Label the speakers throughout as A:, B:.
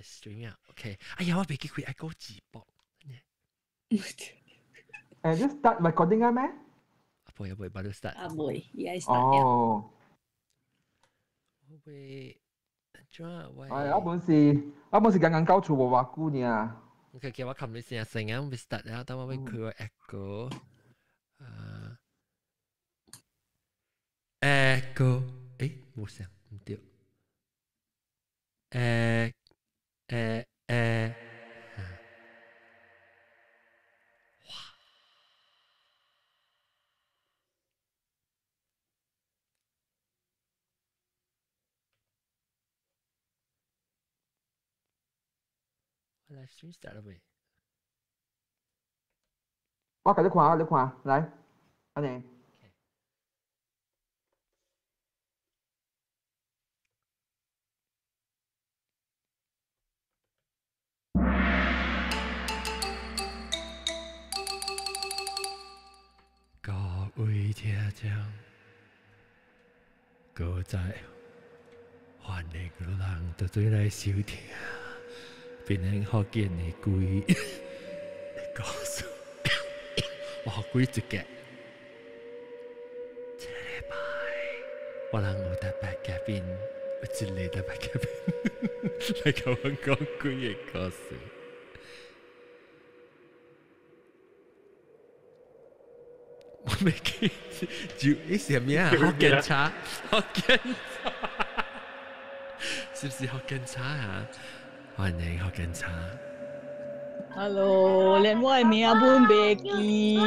A: live stream 啊。OK， 哎呀，我未記佢愛講直播。
B: 你 start recording 啊咩？
A: 唔會baru start。
C: 唔會，而家 start 了。
B: 哦。
A: 會，喂。
B: 我本是剛剛搞出我話姑娘。
A: OK， 叫我冚你先聲啊，我 start 了，等我會開個 echo。誒，冇聲，唔對。live stream start 了未？
B: 我給你看，來，安尼。
A: 各位聽眾，各在歡迎你人到最來收聽。變成福建的鬼故事，我學鬼一個。這禮拜我人有特別嘉賓，有一個特別嘉賓來跟我講鬼的故事。我未記就什麼啊？福建茶，是不是福建茶啊？歡迎學警察。
C: Hello， 連我的名本袂記。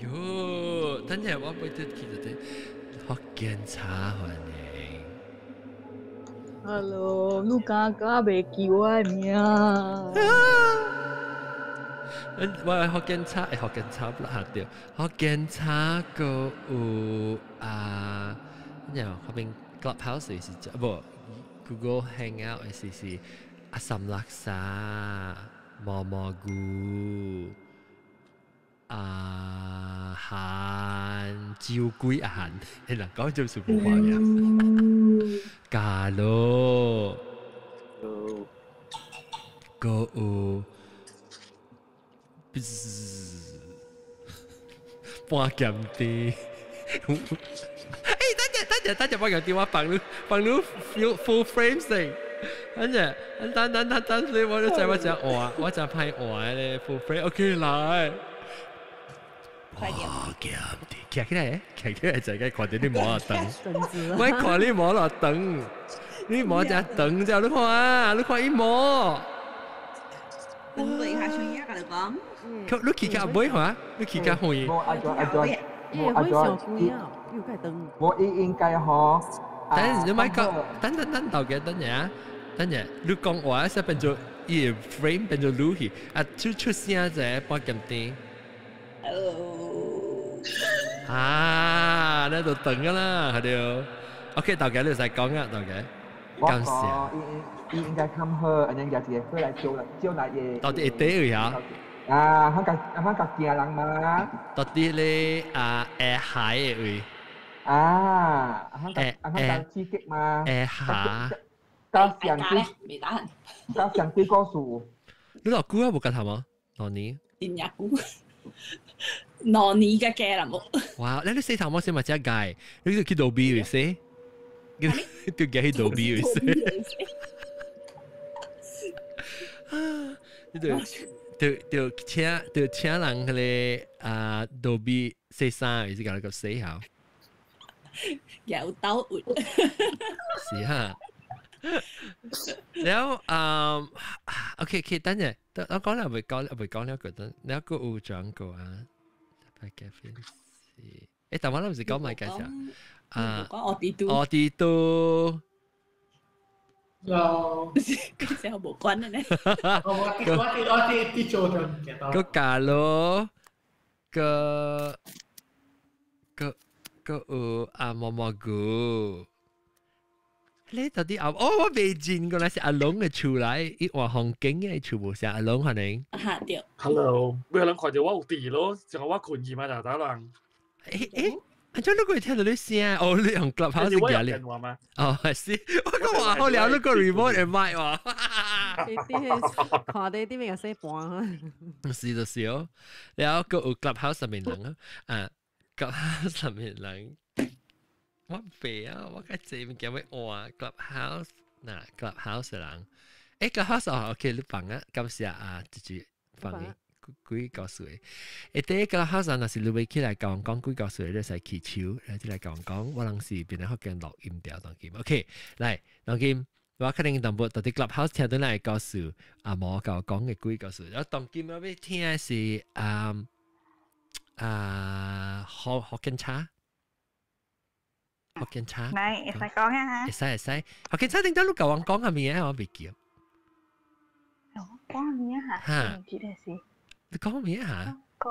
A: 喲，等下我背得記得學警察歡迎。
C: Hello， 你敢袂記我的名？
A: 我學警察，學警察不下掉，學警察個有啊，然後後邊 Clubhouse 是不？Google Hangout 是阿三laksa 蘑菇啊韓照鬼韓，嗱講就是冇話嘅。咖咯，個有半減啲。等陣，我用電話放你 full frame 先。等，你我就換，我就拍換咧 full frame。OK， 來。
C: 快點！
A: 企起來就係看到你摸落燈。我看你摸落燈，你摸隻燈之後，你看伊摸。
D: 燈對下穿一個嚟講。
A: 你企架唔會你企架會。
D: 會小姑啊！
B: 我應該嗬。
A: 等你咪講，等到嘅等下，你講話先變做伊 frame 變做錄去，啊出聲啫，半咁啲。啊，你就等噶啦，係掉。OK，到嘅你就講啊，到嘅。感謝。
B: 應該看好，人家姐會來招來嘢。
A: 到底係點呀？
B: 啊，香港見人嘛。
A: 到底你啊海嘅位。
B: À, hắn chi kích mà. Cao xiang tí. Cao xiang tí có sủ.
A: Lúc nào cú á, một cái thằng mà? Nọ ní.
C: Tiền nhạc cú. Nọ ní cái kè là một.
A: Wow, lấy 四頭毛先咪只計，你就去杜比嚟先，叫佢去杜比嚟先。就請人佢哋啊杜比洗衫，而且搞到咁死效。
C: 有兜活。
A: 是哈。แล้วOK，等陣，我講了未講了個等，แล้ว個有講過啊，大概分析。但我諗是講埋介紹啊，
C: 我
A: 哋都
C: 有，跟住冇關嘅咧。
E: 我啲做緊嘅
A: 個咖咯，個有啊蘑菇。你到底我未見過那是阿龍嘅厝來，伊話紅景嘅厝無是阿龍可能。
C: 嚇對。
E: Hello，每個人看到我有地咯，就我困意嘛，大人。
A: 就如果聽到啲聲，哦，你用 Clubhouse 嘅咧，哦，係，我講話好聊，如果 remote and mic 喎，
F: 啲看啲咩嘅聲半，
A: 是就是哦，然後個有 Clubhouse 上面人啊，Clubhouse 上面人，我肥啊，我嘅字唔叫咩話 Clubhouse 嗱 Clubhouse 嘅人，Clubhouse 哦 ，OK， 你放啊，感謝啊，直接放嘅。幾個歲，第一個學生那是你會起來講幾個歲，你使起手，然後嚟講，我當時變咗學緊錄音調當劍。OK，嚟當劍，我肯定淡薄到啲 Clubhouse 聽到嚟個數，冇教講嘅幾個歲，然後當劍我要聽嘅是學緊茶，學緊茶。
G: 嚟，會使講啊
A: 嚇？會使，學緊茶點解你教我講係咩嘢？我未記。
G: 講咩嚇？唔記得是。
A: 你講咩嚇？
G: 講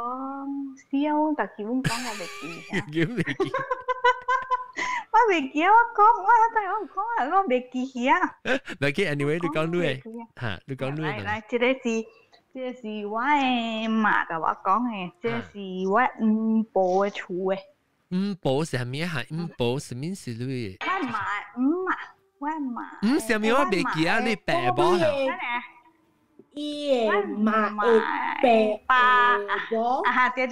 G: 笑，但基本講我未記。
A: 基本未記。
G: 我未記，我講啊，我未記啊。
A: 未記 anyway， 你講咩？嚇，你講咩？
G: 嚟，這是我嘅媽甲我講嘅，這是我婆嘅厝嘅。
A: 婆是咩嚇？婆是咩事咧？
G: 我媽。
A: 什麼我未記啊？你爸爸嚇？
C: 伊個媽嘅爸爸，
G: 對，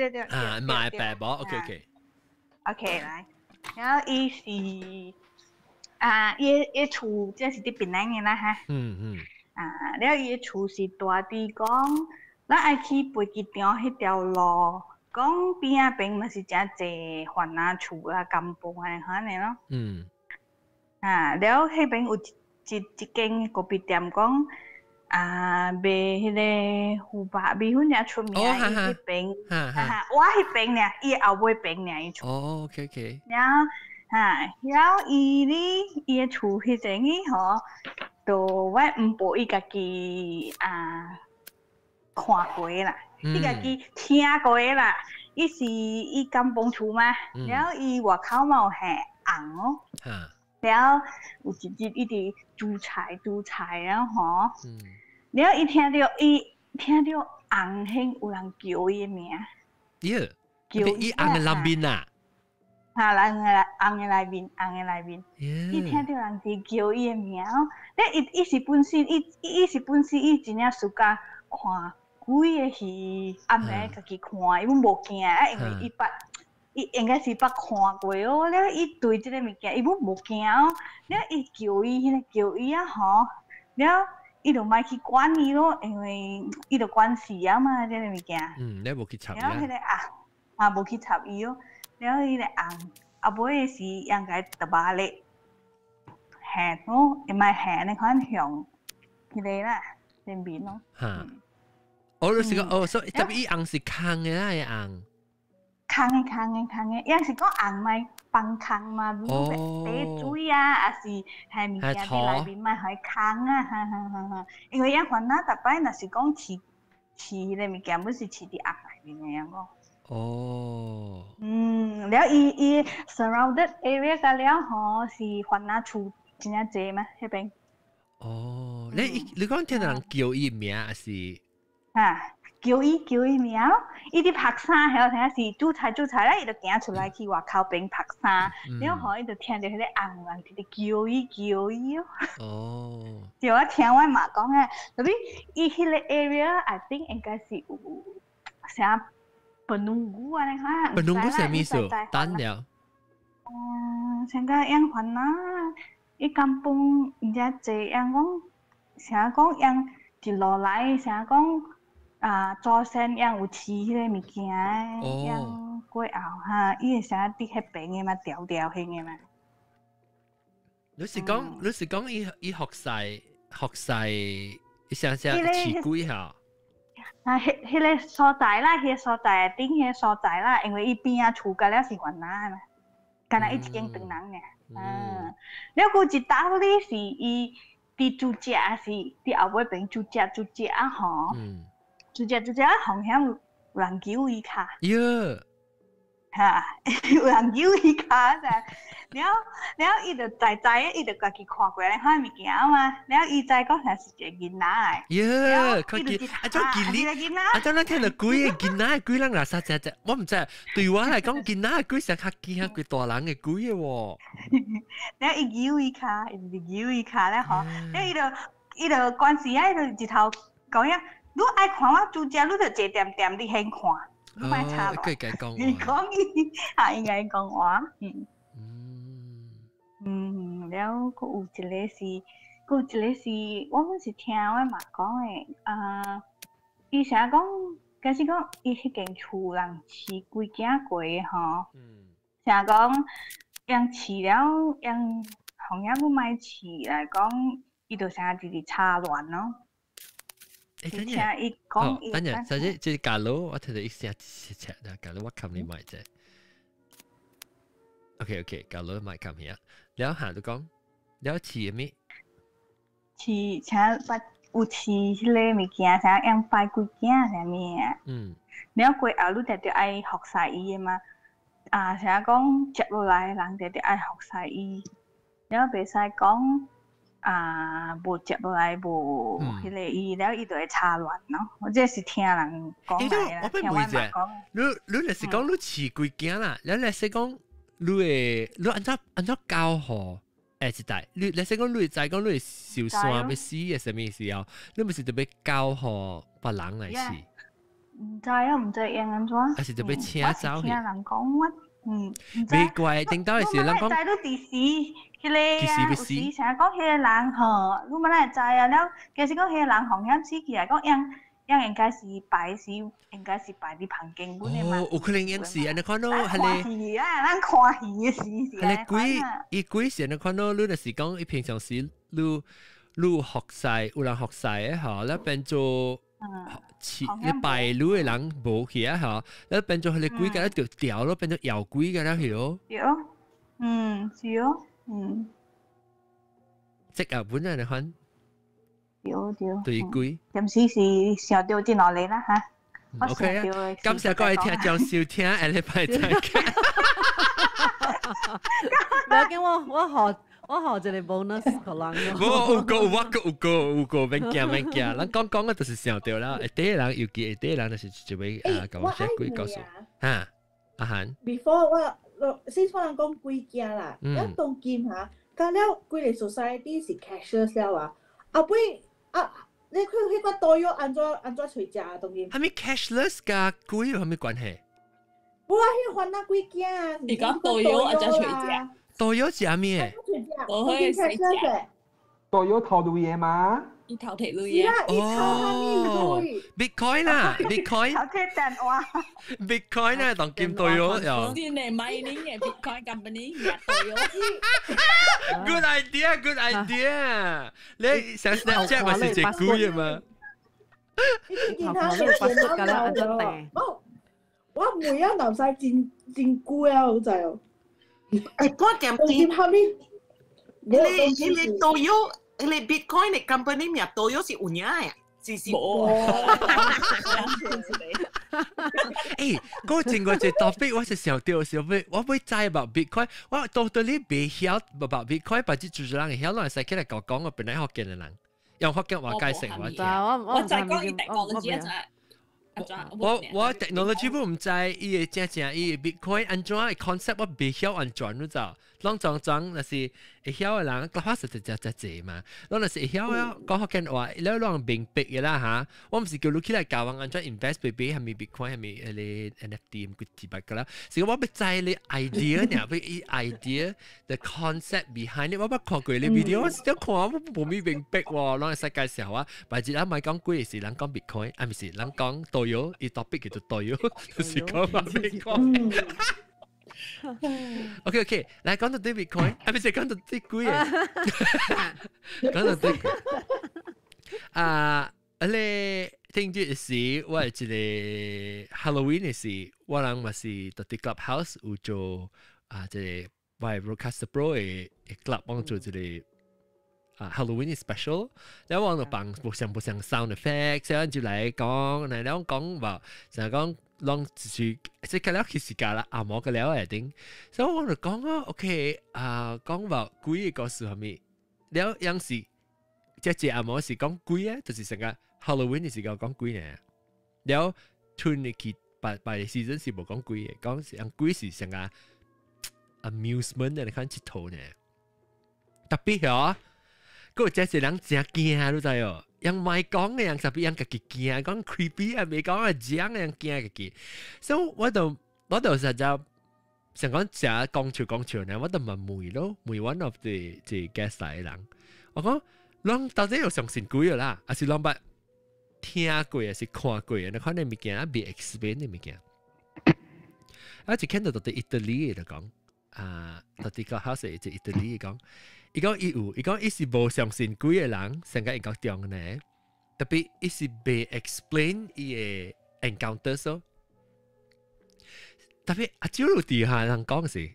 A: 買爸爸 ，OK，
G: 來，然後伊是伊厝即是啲檳榔嘅啦嚇，然後伊厝是大啲講，咱愛去飛機場迄條路，講邊邊咪是真濟番仔厝啊、甘榜啊嗰啲咯，然後迄邊有一間咖啡店講。賣迄個胡白米粉也出名，伊迄邊，我迄邊呢，伊後尾邊呢伊出。
A: 哦 ，OK。
G: 然後伊嘅厝迄陣伊吼，就我唔報伊家己看過啦，伊家己聽過啦，伊甘榜厝嘛，然後伊外口嘛有係紅哦。然後有一日伊佇煮菜然後然後伊聽到紅興有人叫伊名，
A: 叫伊紅嘅內面啊，
G: 紅嘅內面，伊聽到人哋叫伊嘅名，伊是本身伊真正暑假看幾個戲，暗暝家己看，伊冇無驚啊，因為伊應該是捌看過哦，然後伊對即個物件伊冇驚哦，然後伊叫伊啊吼，然後伊就莫去管伊咯，因為伊就管事啊嘛，即個物件。
A: 你無去插伊。
G: 然後迄個無去插伊咯，然後伊個後尾是應該特別咧，下咯，唔係下你看向迄個啦，前面咯。
A: 我就是講所以特別伊紅是空嘅啦，伊紅。
G: 空嘅，有陣時講紅咪放空嘛，滴水啊，還是係物件喺內面咪係空啊，因為番仔逐擺若是講飼迄個物件，本是飼佇紅內面嘅樣講。
A: 哦。
G: 然後伊 surrounded area 嘅了吼，是番仔厝真正濟嘛，迄邊。
A: 哦，你講聽到人叫伊名還是？
G: 叫伊名咯，伊啲拍衫，然後睇下是煮菜啦，伊就行出來去外口邊拍衫，然後伊就聽到迄個紅人喺度叫伊咯。
A: 哦。就
G: 我聽我媽講嘅，特別伊迄個 area，I think 應該是有啥penunggu啊，你看。
A: penunggu 係咩事？單了。
G: 像個養番仔，伊甘榜而家濟養講，成講養一路來，成講。祖先養有飼迄個物件，養過後哈，伊會成日佇迄邊嘅嘛，條形嘅嘛。
A: 你是講伊學曬，伊想飼龜嚇？
G: 迄個所在啦，迄個所在頂迄個所在啦，因為伊邊啊厝甲了是番仔嘛，敢若伊一間長人嘅。了有一道理是伊佇煮食，是佇後尾邊煮食吼。煮食方向有人叫伊卡。嚇，有人扭伊骹咋？了伊就知，伊就家己看過咧看物件嘛。了伊知講係是一個囡仔
A: 耶，佢見啊，種見你，啊，種咱聽到鬼嘅囡仔，鬼人垃圾只，我唔知，對我嚟講，囡仔鬼成較驚佢大人嘅鬼嘅喎。
G: 了伊扭伊骹，伊就扭伊骹咧嗬。了伊就關時啊，伊就直頭講呀，你愛看我主角，你就坐點點你先看，你莫插落。
A: 佢講講，
G: 伊講伊係應該講話，了，佫有一個是，我們是聽我媽講誒，伊成日講，假使講伊迄間厝人飼幾囝過吼，成日講，養飼了，養紅嘢唔買飼來講，伊就成日直直插亂咯。
A: 等陣，等陣，甚至即係假佬，我睇到一聲切啦，假佬我冚你買啫。OK，假佬買冚嘢。แล้วหาดูกองแล้วฉี่มิ
G: ฉี่ฉันปัดอุฉี่เลยมีเกียร์ฉันยังไปกุยเกียร์ฉันมีแล้วกุยเอาลูกแต่เดี๋ยวไอหอกใส่อีมาฉันก็เจ็บอะไรหลังเดี๋ยวไอหอกใส่อีแล้วไปใส่ก็บูเจ็บอะไรบูที่เลยอีแล้วอีตัวชาหลวนเนาะ我这是听人讲来啦听我妈讲
A: 你嚟是講你ฉี่กุยเกียร์啦แล้ว嚟是講你按照教學一代，你先講你知講你受傷要死嘅什麼時候，你咪是特別教學別人嚟死。
G: 唔知啊，唔知應安怎？
A: 還是特別請走去？
G: 聽人講我，
A: 未怪，頂到係時人講。
G: 我咪知都電視，迄個啊，有時成日講迄個人吼，你咪嚟知啊，了，其實講迄個人紅險死起來講應該是擺啲旁經本嘅嘛。
A: 哦，有可能有時你看到係
G: 你看戲啊，咱看戲嘅時
A: 係你鬼時你看到你就是講，你平常時你學曬，有人學曬嘅嚇，แล้ว變做你拜你嘅人冇去啊嚇，แล้ว變做係你鬼嘅一條條咯，變做搖鬼嘅啦係咯。
G: 係咯，是咯，
A: 即日本啊你看。對鬼，
G: 咁時是上到啲落嚟啦嚇。
A: OK 啊，感謝各位聽眾收聽，下禮拜再見。
F: 唔要緊，我學一個 bonus 可能。
A: 有個，免驚，咱講嘅就是上到啦。第一人尤其第一人就是一位講寫鬼告訴嚇，阿涵。
H: Before 我先講講鬼驚啦，一當劍嚇，咁了鬼嚟 society 是 cashless 了啊，後尾。你佢迄個導遊安怎找食啊？當然。
A: 係咪 cashless 㗎？鬼有咩關係？
H: 我迄個那鬼驚。
C: 你講導遊安怎找食？
A: 導遊食咩？
C: 我會食食。
B: 導遊偷路嘢嘛？
C: 伊偷摕路嘢。
A: 哦 ，Bitcoin 啦 ，Bitcoin。
G: 偷摕電話。
A: Bitcoin 啦，當劍導遊又。
C: 先嚟mining 嘅 Bitcoin company 入導遊。
A: Good idea。你上 Snapchat 咪是隻鬼啊嘛？
H: 見他我每一流晒真貴啊，好滯哦。
I: 我點見下面？你導遊。你 Bitcoin 嘅 company 入到有時換嘢啊，是冇。
A: 誒，嗰整個隻 topic 我是想到時候，我會知 about Bitcoin，我到底你未曉 about Bitcoin，或者做人嘅曉，我係使起嚟講我本來學嘅人，用學嘅話解釋我聽。
C: 我就講伊 technology 啊。
A: 我 technology 唔知，伊嘅正伊 Bitcoin 安怎嘅 concept 我未曉安怎你知？啷裝那是會曉嘅人，個話實在濟嘛。啷那是會曉啊，講學嘅話，你啷明白嘅啦嚇。我唔是叫你起來教人安怎 invest 俾係咪 Bitcoin 係咪你 NFT 唔佢幾百個啦。是我要知你 idea 呢，俾 idea the concept behind it。我冇看過你 video， 我只看我冇咪明白喎。啷個世界時候啊，或者人咪講鬼嘅事，人講 Bitcoin，係咪是人講導遊，伊 topic 叫做導遊，就是講話 Bitcoin。OK， 嚟講到啲 Bitcoin，係咪先講到啲鬼嘅？講到啲你聽住時，我係一個 Halloween 嘅時，我人咪是到啲 clubhouse 有做即係我係 Rodecaster Pro 嘅 club 幫做一個Halloween special， แล้ว我就放不像 sound effect， 所以就嚟講，嚟講話就係講。啷就是即個了其實㗎啦，阿毛個了一定，所以我就講啊 ，OK 講話鬼嘅故事係咪？了有時即阿毛是講鬼啊，就是成個 Halloween 嘅時候講鬼呢，了 Trinity by season 是冇講鬼嘅，講是鬼是成個 amusement 嘅，你看佚佗呢，特別啊，嗰個即人真驚，你知哦。人咪講嘅人特別人家己驚，講 creepy 啊，未講啊，講嘅人驚家己，所以我就實在成講成日講笑呢，我就問梅咯，梅 one of the guest 嚟嘅人，我講啷到底有相信鬼啦，還是啷捌聽過，還是看過嘅？你看你物件啊，未 explain 嘅物件，我就見到到啲意大利嘅就講到啲個 house 係就意大利嘅講。伊講伊是無相信鬼嘅人，成個英國中呢，特別伊是未 explain 伊嘅 encounters 咯。特別阿蕉有啲下人講是，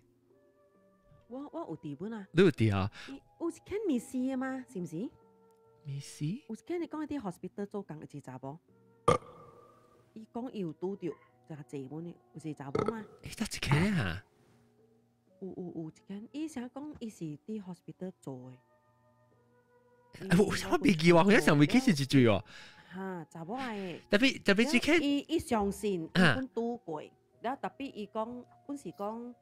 F: 我有啲本啊，
A: 你有啲啊？
F: 有是看密斯嘅嘛，是唔是？
A: 密斯？
F: 有是看你講啲 hospital 做工嘅一查甫，伊講伊有拄着就係這本嘅，有一查甫嘛？
A: 誒，得一個啊？
F: 有一間，伊想講伊是啲 hospital 做嘅。
A: 我未記喎，我一上未記是一句哦。
F: 嚇，查某嚟。
A: 特別只看
F: 伊相信伊本拄過，然後特別伊講本是講。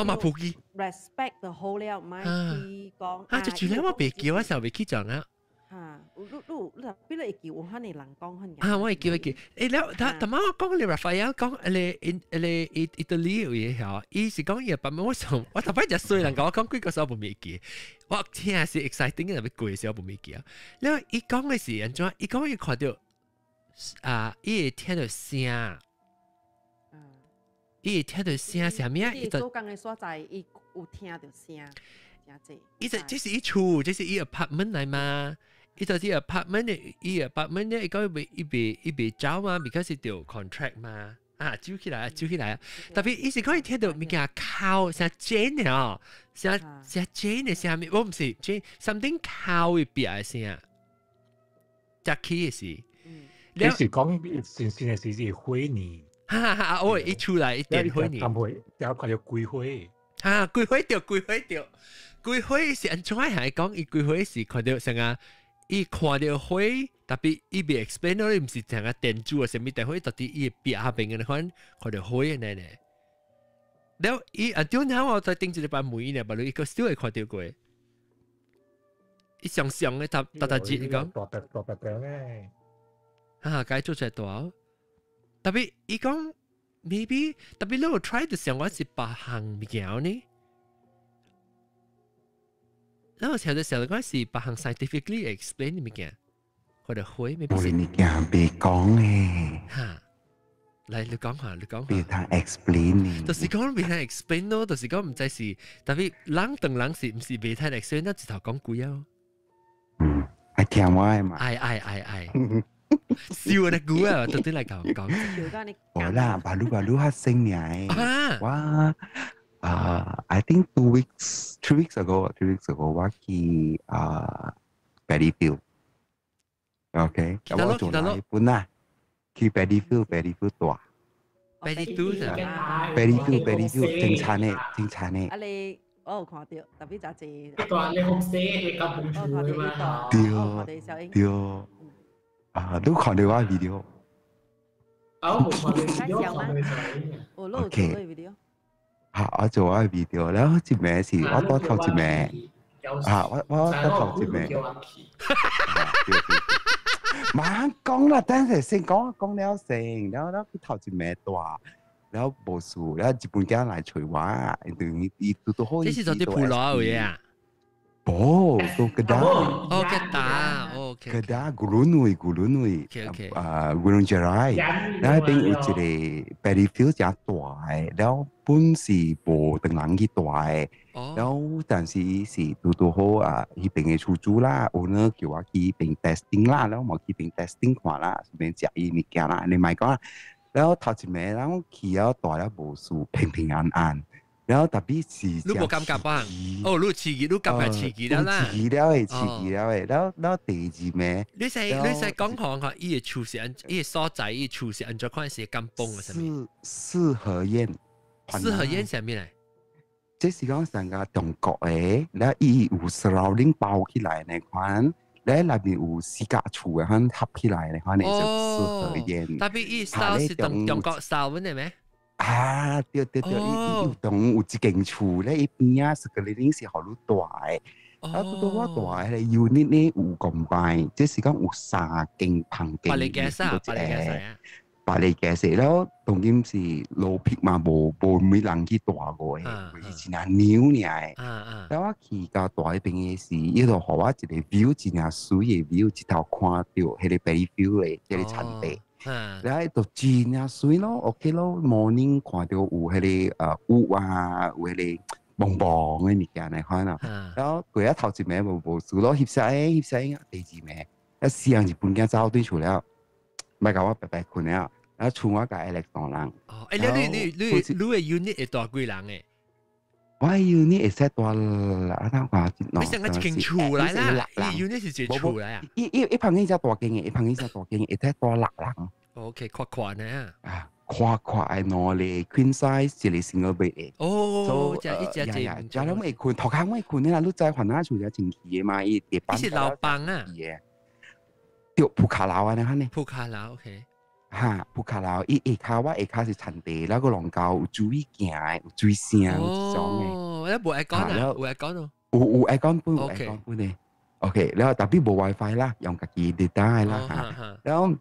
A: 嘛普記。
F: respect 就好了，唔係伊講。
A: 就住咧，我未記，我上未記咗啊。
F: 嚇，你邊度會叫我喊你人講喊嘅？
A: 我會叫。誒，แล้ว但係我講你 Raphael 講你意大利嘢嚇，伊是講嘢，但係我頭先就衰人講，我講幾個時候冇未記，我聽係 exciting 嘅，特別攰嘅時候冇未記啊。แล้ว伊講嘅時安怎？伊講伊看到伊會聽到聲，伊會聽到聲係咩啊？
F: 伊做工嘅所在，伊有聽到聲，真濟。
A: 伊就這是伊厝，這是伊 apartment 嚟嘛？伊就啲 apartment 咧，伊 apartment 咧，伊講伊未走嘛 ，because 伊條 contract 嘛，招起來啊！特別伊是講伊聽到物件靠成 Jane 啊，成 Jane 嘅聲咩？我唔是 Jane，something 靠嘅邊嘅聲，扎起嘅事。
J: 你是講先嘅事是灰泥。
A: 我一出來一點灰泥。
J: 有看到鬼灰。
A: 鬼灰是安怎係講？伊鬼灰是看到成個。伊看到花，特別伊未 explain 到，你唔是成個電柱啊，什麼電花，特別伊邊下邊嘅看到花嘅呢？แล้ว伊until now我再頂住你把梅呢，把你個 still 係看到過。伊上嘅搭節你講，解做隻大，特別伊講 maybe 特別你有 try 到上我是白行物件呢？然後有的時候嗰時白行 scientifically explain 啲物件，或者會未必。
K: 我哋物件未講嘅。
A: 嚇，嚟你講下。
K: 俾他 explain。
A: 就是講俾他 explain 咯，就是講唔知是，特別人同人是唔是俾他 explain，那直頭講鬼啊。
K: I聽我係嘛？
A: 係。笑你估啊，到底嚟講。
K: 好啦，巴魯哈聲嘅。哇！I think 3 weeks ago, 我去Paddyfield， OK， 咁我做哪一本啊？去 Paddyfield 大。
A: Paddyfield
K: 正餐嘅。
F: 啊你我有看到，特別就係。
E: 大你 homestay 咁本處嘅嘛？
K: 對。都看到我 video。
E: 冇看到
F: video。
K: 我做我 video แล้วจิแม่สิ我多頭จิแม่我多頭จิแม่มา講啦等陣先講了先แล้ว佢頭จิแม่大แล้ว冇數แล้ว日本家嚟隨話等伊都好
A: 這是做啲普羅嘅啊
K: 冇做Kedah
A: Kedah
K: Gulunui Gunung Jerai แล้ว邊有一個 Paddyfield 真大嘅แล้ว本是無等人去大嘅แล้ว但是是都好迄邊嘅出租啦 owner 叫我去邊 testing 啦แล้ว我去邊 testing 看啦順便食伊物件啦你咪講啦แล้ว頭一暝然後去了大了無事平平安安然後特別是
A: 你冇感覺吧？哦，你刺激，你感覺刺激啦，
K: 刺激了誒，刺激了誒，然後第二咩？
A: 你使講看，伊個廚師，伊個所在，伊廚師按照看是咁崩嘅，係咪？
K: 四合宴，
A: 四合宴係咩嚟？
K: 即是講成個中國誒，然後伊有 surrounding 包起來那款。咧內邊有四家厝嘅，可能合起來咧，可能就四合宴。
A: 特別伊 style 是中國 style 嘅咩？
K: 啊，對，有棟有一間厝咧，伊邊啊，是個裡是好多大嘅，啊，都好大嘅 unit 咧有咁大，即是講有3間房間。
A: 百里嘅啥？
K: 百里嘅事，然後重點是路僻嘛，冇每人去大個嘅，以前係鳥嚟嘅。然後我去到大嗰邊嘅時，伊度學我一個 view，真係水嘅 view，直頭看到係個 bay view 嘅，即係產地。然後度真係水咯 ，OK 咯 ，morning 看到有係個霧啊，有係個棒棒嘅物件嚟看啦。然後佢一頭一名冇數咯，翕曬第二名，一時人日本嘅走對出了，咪教我白白困了。然後厝我家係2人。
A: 哦，你嘅 unit 係大幾人嘅？
K: 我 unit 係大啦，
A: 你成個一間厝嚟啦，你 unit 是一間厝嚟啊？
K: 一旁邊隻大間嘅，一旁邊隻大間嘅，一隻大6人。
A: OK，寬呢？
K: 啊，寬係攞嚟 queen size，一個 single bed 嘅。
A: 哦，就
K: 咁咪寬，頭殼咪寬啦，你再換下厝就前期嘅嘛，伊地板。
A: 你是老房啊？
K: 對，鋪卡樓啊，你睇呢？
A: 鋪卡樓 OK。
K: 嚇，鋪卡樓，伊下卡我下卡是產地，然後個廊道有水行嘅，有水聲嗰種嘅。
A: 哦，你冇愛講啊？有愛講咯？
K: 有愛講本，有愛講本嘅。OK，然後特別冇 WiFi 啦，用家己 data 啦嚇。然後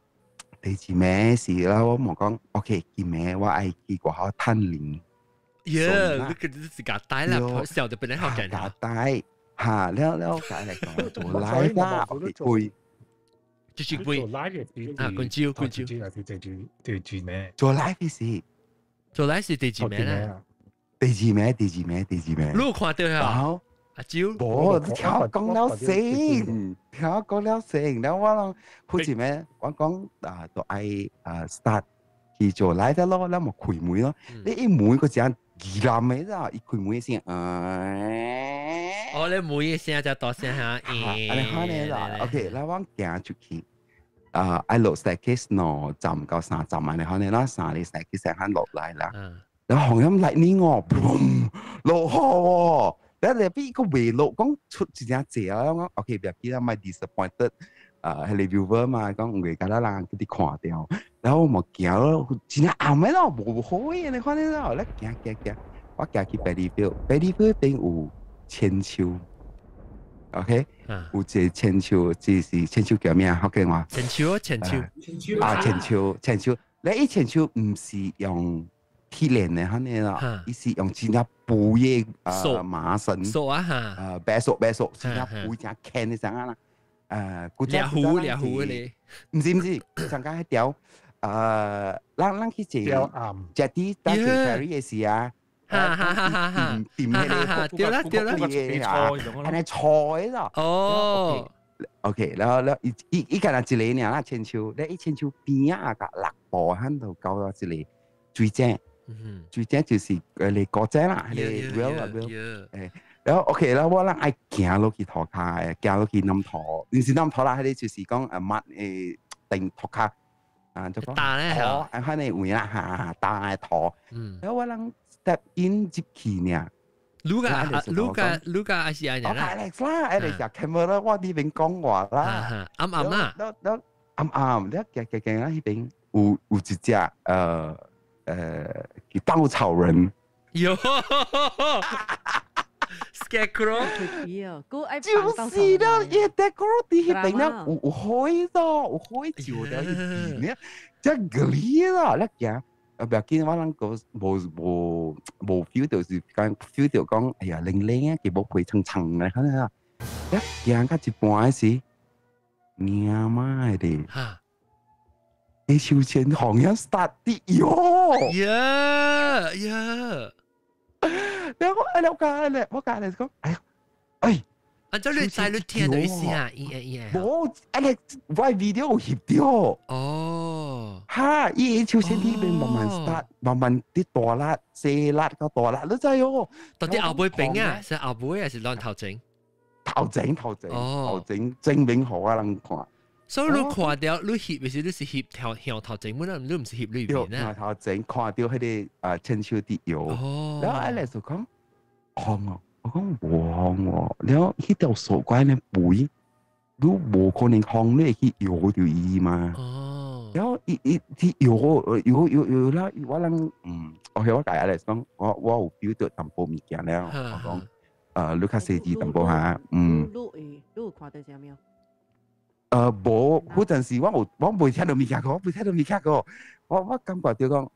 K: 第二名是啦，我冇講 OK，見名我愛去過後探靈。
A: 呀，你個是夾帶啦，小的本來好緊
K: 夾帶嚇，然後解嚟講做 live 啦，會。
A: 就是會啊，冠招，
J: 第二名，
K: 做 live 是
A: 做 live 是第二名啦，
K: 第二名。
A: 你有看到呀？阿招，
K: 冇，聽我講了先，然後我好似咩，我講都係start 去做 live 咯，然後咪開門咯，你一門個聲二男嘅咋，一開門先
A: 哦，你門嘅聲就大聲嚇，
K: 你看你啦 ，OK， 然後我行出去。I 落 staircase 喏，站唔夠3站啊！你可能啦，3你 staircase 行落嚟啦，然後紅音嚟呢我，boom 落河喎，然後你邊個圍落講出一隻字啊！我 OK 別記啦，咪 disappointed，係 reviewer 嘛，講圍家啦人佢哋看掉，然後我咪行咯，真係啱咩咯，冇好嘅，你看你啦，你行，我行去 Berryville 邊有千秋。OK， 有一個千秋，就是千秋叫咩啊？福建話。
A: 千秋。
K: 啊，千秋，你依千秋唔是用鐵鏈嘅，肯定啦，伊是用真正布嘅麻繩。
A: 索啊嚇。
K: 白索，真正布真輕嘅陣啦。
A: 獵虎咧。
K: 唔是，上間一條咱去借啲單車 carry 嘅事啊。掂嘅
A: 掉啦，
K: 係咪菜啦？
A: 哦
K: ，OK， 然後依個係一個呢，千秋，你一千秋邊啊個6步喺度搞到一個水井，水井就是你果井啦，你 well，然後 OK， 然後我咧愛行落去塗骹，行落去冧塗，唔是冧塗啦，係就是講抹定塗骹，就講塗，喺你換啦嚇，打塗，然後我咧。step in 入去呢
A: ，Luca 是安人啦。
K: Alex 啦，Alex 入 camera 我呢邊講話啦，
A: 啱啦，
K: 啱，你行啦，呢邊有一隻叫稻草人。
A: 喲 ，Scarecrow，
K: 就是啦，一隻狗啲呢邊咧有開咗，有開照咗一邊咧，即係嗰啦，你行。不要緊，我諗個冇 feel 到是講 feel 到講，哎呀零啊，佢冇配層嘅，可能啊，一行到一半時，娘媽的，你手前行樣 start 啲喲，然後我隔離講，哎，
A: 啊，即你在你聽到意思啊？
K: 冇，Alex，我 video 翕掉。
A: 哦。
K: 嚇！伊朝鮮呢邊慢慢 start，慢慢啲大辣、細辣個大辣，你知哦。
A: 到底後背餅啊？是後背還是兩頭整？
K: 頭整證明好啊！人看。
A: 所以你看到你翕嘅時，你是翕向頭整本啊？你唔是翕裏邊啊？
K: 頭整看到佢哋親手啲油，然後 Alex 就講紅啊！我講冇紅喎，然後呢條手關嘅背，你冇可能紅咧去油條伊嘛。然後啲油啦，我諗我係我介 Alex 講，我有 feel 到淡薄物件咧，我講你較細緻淡薄下，
F: 你有看到啥沒有？
K: 冇，嗰陣時我冇聽到物件個，我感覺到講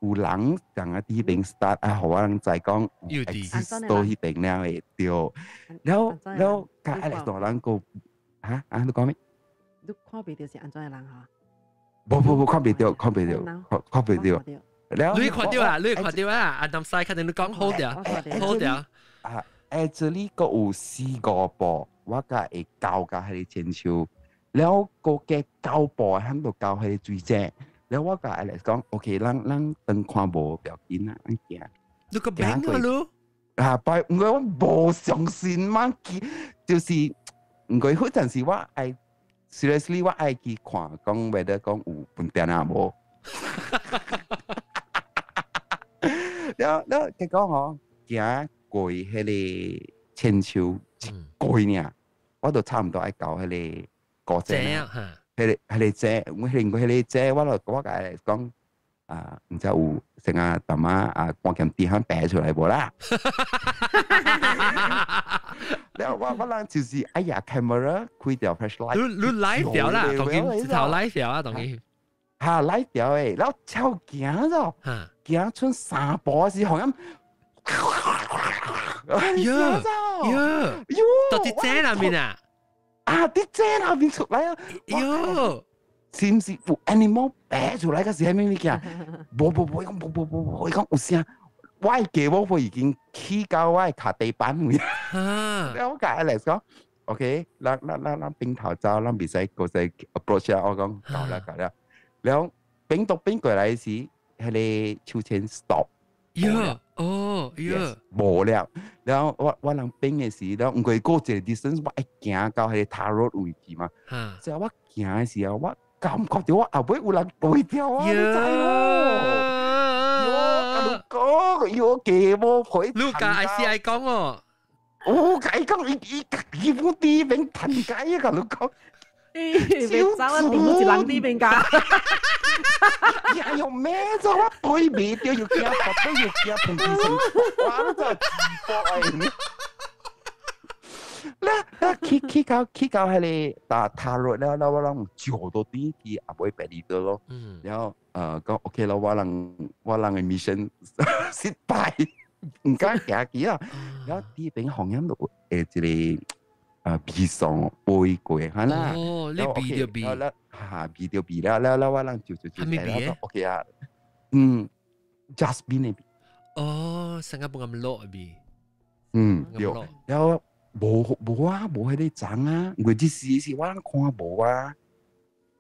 K: 有人講啊啲邊 start 啊，好人再講 exist 到呢邊咧會掉，然後介 Alex 同人講嚇你講咩？
F: 你看唔到是安怎嘅人嚇？
K: 冇看唔到。
A: 你看到啊？你看到啊？阿南西肯定你講好掉。
K: 這裡個有4個步，我家會教喺你前手，然後個嘅教步喺度教喺你最正，然後我家嚟講 ，OK， 咱等看無表演啊，行。
A: 你個病啊你？
K: 我無相信嘛，就是唔過嗰陣時我愛 seriously 我愛去看，講為得講有本店啊無。然後結果我行過迄個千秋過呢，我都差唔多愛搞迄個歌仔啊，迄個仔，我迄個仔，我嚟講唔知有成日大媽關鍵地方擺出來無啦。然後我諗就是哎呀 camera 開掉 flashlight，
A: 你 live 掉啦，當然直頭 live 掉啊，當然。
K: 嚇 live 掉誒，然後超行咗，行出3步時好像。
A: 喲，到底在哪邊啊？
K: 啲在哪邊出來啊？
A: 喲，
K: 是唔是有 animal 擺出來嘅時係咩物件？冇，我講有聲，我嘅家母佢已經起到我嘅腳底板位。然後我講嚟講 ，OK， 咱邊頭走，咱唔使個勢 approach 啊！我講搞啦，然後邊度邊過來時，係你超前 stop。無了，然後我人邊嘅時，然後唔過嗰個 distance 我一行到係塔羅位置嘛，所以我行嘅時候，我感覺到我後尾有人背掉啊！你知喎？喲，家母陪。
A: 你教 ICI 講哦，
K: 我解講伊副啲邊騰解啊！同你講，
F: 你走啊？點好似冷啲邊㗎？
K: 呀，用咩咗？我對面都要驚，都要驚同醫生。哇！你真係自博啊！起教係你塔羅咧，我諗做到啲嘢阿妹俾你得咯。然後講 OK 啦，我諗嘅 mission 失敗，唔敢行幾啊。然後啲邊行業度一個比上背過係啦。
A: 哦，你比就比。
K: 比掉比啦，我諗就係啦。OK 啊，just be 呢邊。
A: 哦，成日冇咁落啊比。
K: 有，然後冇啊，冇喺啲爭啊，我啲事我諗看冇啊，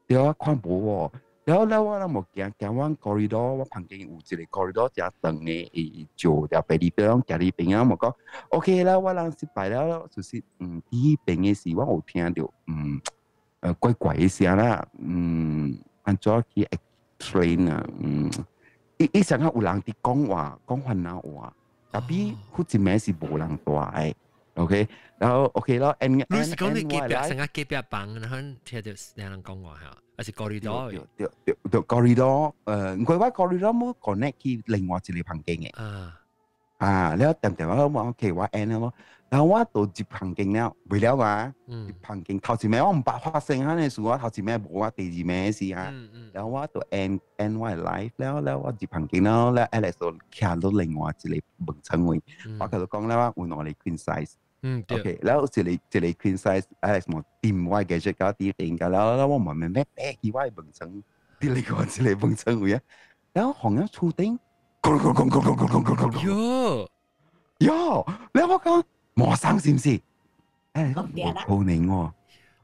K: 有啊看冇喎。然後我諗冇行我 corridor， 我旁邊有一個 corridor 只長嘅，做條白啲邊行啲邊啊，我講 OK 啦，我諗失敗啦，就是啲邊嘅事我有聽到怪怪嘅聲啦，按怎去 explain 啊？伊成日有人伫講話闽南話，特別好似名是無人帶嘅 ，OK， 然後 OK 咯。
A: 你是講你隔壁成日隔壁房，然後聽到兩人講話嚇，還是 corridor？
K: 對 corridor，唔怪我 corridor 冇 connect 去另外一個房間嘅。然後點我話 OK， 我 end 咯。然後我到入行徑了，為了我入行徑頭前面我唔捌發生嗰啲事，我頭前面冇我第二面嘅事啊。然後我到 end 我嘅 life 了，我入行徑了，Alex 就徛到另外一個門窗位，我佢就講咧，我換我哋 queen size。OK， 然後一個 queen size，Alex 冇掂我嘅 gadget 搞啲定㗎，然後我問咩擺起我嘅門窗，啲另外一個門窗位啊，然後行咗厝頂，喲，然後我講。魔生是唔是？誒，可能喎，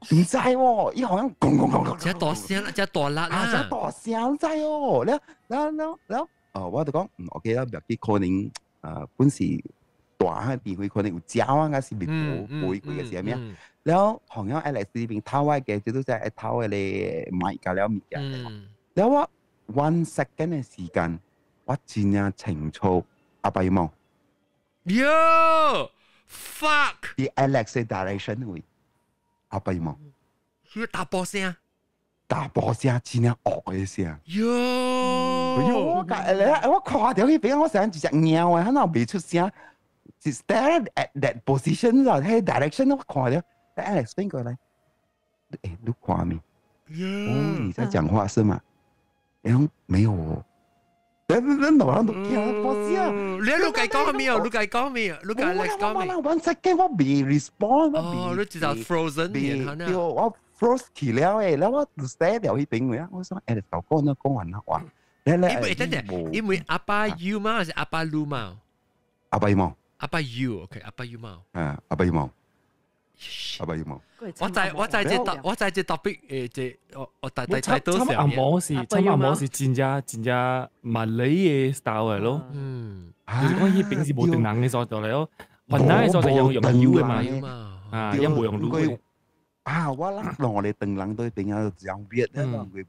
K: 唔知喎，伊好像講，
A: 只大聲啦，只大辣啦，
K: 只大聲知哦，แล้ว我就講，OK啦，別個可能本時大下地區可能有鳥啊，還是未冇嘅時候咩？แล้วของ樣 Alex 呢邊偷嘅，就都係偷嘅你買㗎แล้ว咪嘅，แล้วว่า 1 second 嘅時間，我真係清楚阿爸要冇。
A: Yo fuck！
K: 啲 Alex 嘅 direction 會阿爸要冇。
A: 佢打波聲，
K: 打波聲真係惡嘅聲。
A: 我
K: 看到佢俾我成隻鳥啊，喺度未出聲，就 stare at that position 啊，喺 direction 我看到。Alex 邊個嚟？誒，你看沒？哦，你在講話是嗎？然後沒有哦。人老人都驚波聲。
A: 你解講咩啊？你解講咩啊？你解 Alex 講咩
K: ？1 second 我未 respond，
A: 哦，你就 frozen 嘅，
K: 係我 froze 起了誒，然後我 stare 掉去邊位啊？我想 Alex 講完啦，哇！
A: 因為阿爸 U 嘛，還是阿爸 Lu 嘛？
K: 阿爸 U 嘛？
A: 阿爸 U，OK， 阿爸 U 嘛？
K: 阿爸 U 嘛？阿爸要冇，
A: 我在這 topic 誒，我大多時
L: 阿毛是真正馬來嘅 style 嚟咯。你講佢平時冇定人嘅所在嚟咯，雲南嘅所在用 U 嘅嘛，因冇用 Lu 嘅。
K: 我諗我哋定人對邊啊，有別咧，佢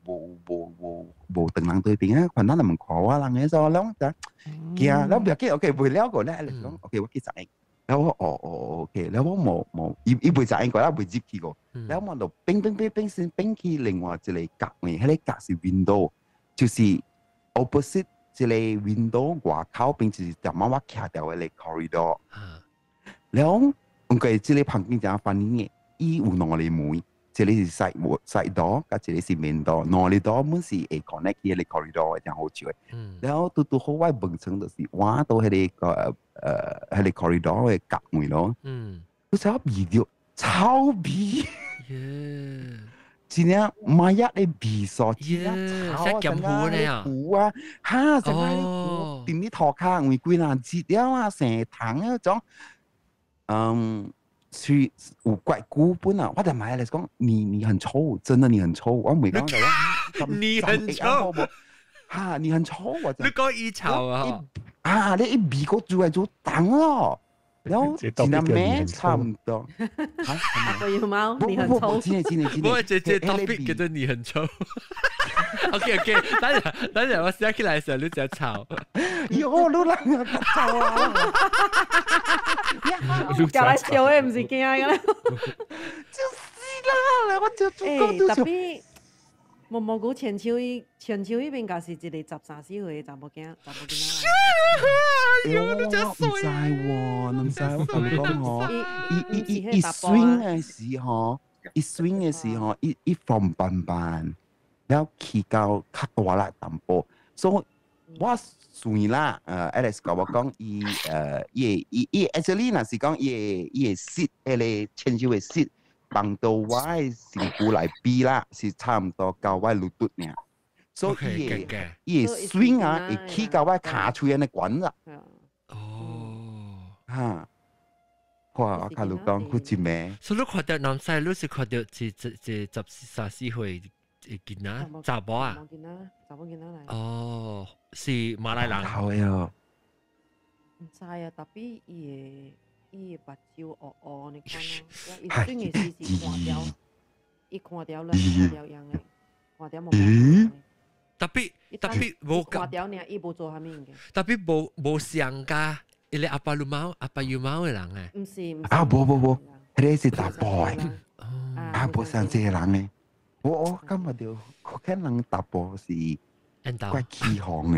K: 冇定人對邊啊，雲南人唔考啊，人嘅所諗就驚，แล้ว別嘅 OK 會了個咧，你講 OK 我記實。แล้วโอเคแล้วว่าหมออีไปจ่ายก่อนแล้วไปจิบกี่ก่อนแล้วมัน就冰去另外一個格嘅，迄個格是 window， 就是 opposite 一個 window 外口邊就是點樣我徛掉嘅 corridor， แล้ว我嘅這個旁邊就反映嘅，伊有兩個門，一個是 side door， 跟一個是 main door， 兩個 door 門是會 connect 嘅 corridor 嘅，好笑嘅。แล้ว到好歪門層就是挖到迄個喺你 corridor 嘅隔門咯，佢成日鼻掉超鼻，真係買一啲鼻索，真係炒成個糊啊，嚇成個糊，點啲托卡會貴難折掉啊，成糖嗰種，是有怪菇本啊，我就買嚟講，你很臭，真的你很臭，我唔係講就
A: 你很臭。
K: 嚇，你很臭啊！
A: 你講一臭
K: 啊！你一鼻哥做係做等咯，然後真係咩差唔多。
F: 我要貓，你很臭。
A: 我這 topic 覺得你很臭。OK， 等陣我寫起來嘅時候，你就臭。
K: 喲，你兩個臭啊！
F: 叫來笑嘅唔是驚嘅啦。
K: 就是啦，我就
F: 特別。毛菇千秋迄邊個是一個13、14歲嘅查某囝，
K: 你真衰喎！唔知我同你講嗬，伊 swing 嘅時候，伊放笨，แล้วขี่到較大啦淡薄，所以我算啦，Alex 講我講伊actually 若是講伊sit 迄個千秋嘅 sit。幫到我嘅成股嚟比啦，是差唔多到我路途呢，所以伊 swing 啊，會起到我卡出嘅管啦。
A: 哦，
K: 嚇，我睇你講好似咩？
A: 所以你看到南西，你是看到13、14歲嘅囡仔查某啊？
F: 查某囡仔嚟。
A: 哦，是馬來人。
K: 好呀。
F: 唔知啊，特別伊個目睭黑黑，你看咯，伊轉嘅時看掉，伊看掉兩看掉樣嘅，看掉冇。
A: 特別冇
F: 看掉呢，伊冇做蝦米嘅。
A: 特別冇想㗎，伊個阿爸要貓嘅人誒。
F: 唔是。
K: 啊，冇，佢係大波嘅，冇想這個人嘅。我今日就可能大波是怪起行嘅。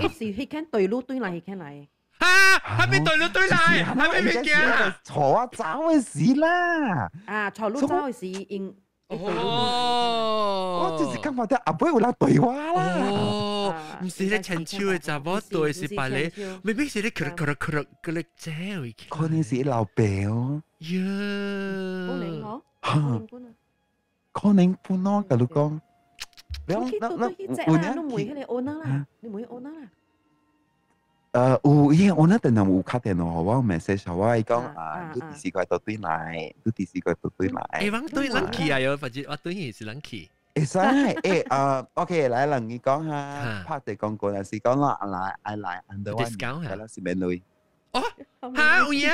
F: 伊是佢肯對路對來，佢肯來。
A: 喺邊對路對來，喺邊邊嘅？
K: 坐走嘅事啦。
F: 坐路走嘅事應。
K: 我就是感覺到阿妹有啦對話啦。
A: 唔是你陳超嘅查某對是白你，未必是你佢嗰個姐會。
K: 可能是老表。
A: 呀。
F: 可能嗬？
K: 可能半咯，跟你講。
F: 你唔會迄個 owner 啦，你唔會 owner 啦。
K: 我那陣有打電話，我 message 我講你第四個到對來，你第四個到對來。
A: 我對人氣啊，有或者我對你是人氣。
K: 會使OK 來啦，你講下拍地廣告，但是講啦，來
A: discount
K: 係啦，是免費。
A: 哦，嚇有呀！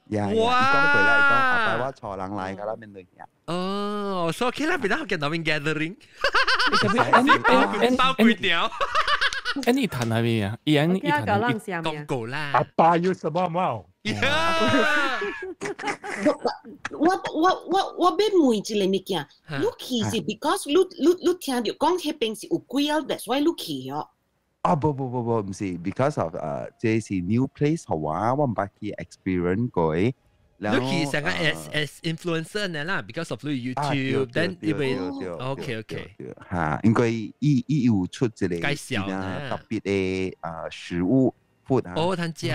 K: 呀，講過啦，講阿伯我坐人來㗎啦，免費呀。
A: 哦，所以佢啦，變得好見到邊 gathering，包粿條。
L: 你談係咩啊？你談
A: 廣告啦。
J: 阿爸要什麼貓？
I: 我要問一個物件，你去是 because 你聽到講迄邊是有鬼啊 ，that's why 你去哦。
K: 不，唔是 ，because of 這是 new place 好啊，我唔捌去 experience 過。
A: 你去成個 as influencer 啦 ，because of YouTube，then 因為 OK，
K: 嚇，應該伊有出一個
A: 介紹
K: 特別嘅食物 food 啊。
A: 哦，他食，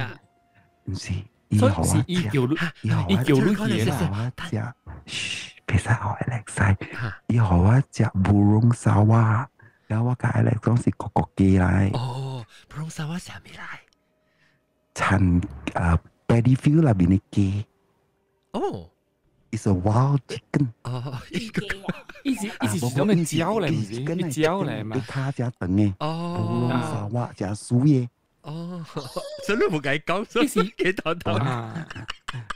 K: 唔是。
L: 所以是伊叫你嘢
K: 啦，我食，別使我 Alex， 伊學我食布隆沙瓦，然後我甲 Alex 講是國國雞來。
A: 哦，布隆沙瓦係咩來？
K: 產paddy field 那邊嘅雞。
A: 哦
K: ，It's a wild chicken。
A: 哦，
L: 意思是種嘅椒嚟，唔是椒嚟嘛？
K: 你卡只長嘅，布隆沙瓦只酥嘅。
A: 哦，所以你冇解講，所以幾頭頭。